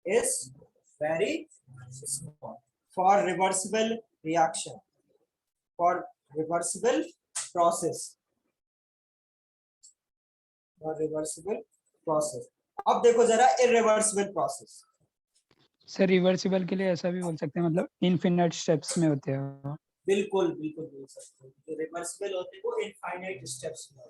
is very small. For reversible reaction, for reversible process, for reversible process. अब देखो जरा irreversible process. Sir reversible के लिए ऐसा भी बोल सकते हैं, मतलब इनफिनिट स्टेप्स में होते हैं वो। बिल्कुल बिल्कुल बोल सकते हो, जो रिवर्सिबल होते हैं वो इनफाइनाइट स्टेप्स में होते हैं।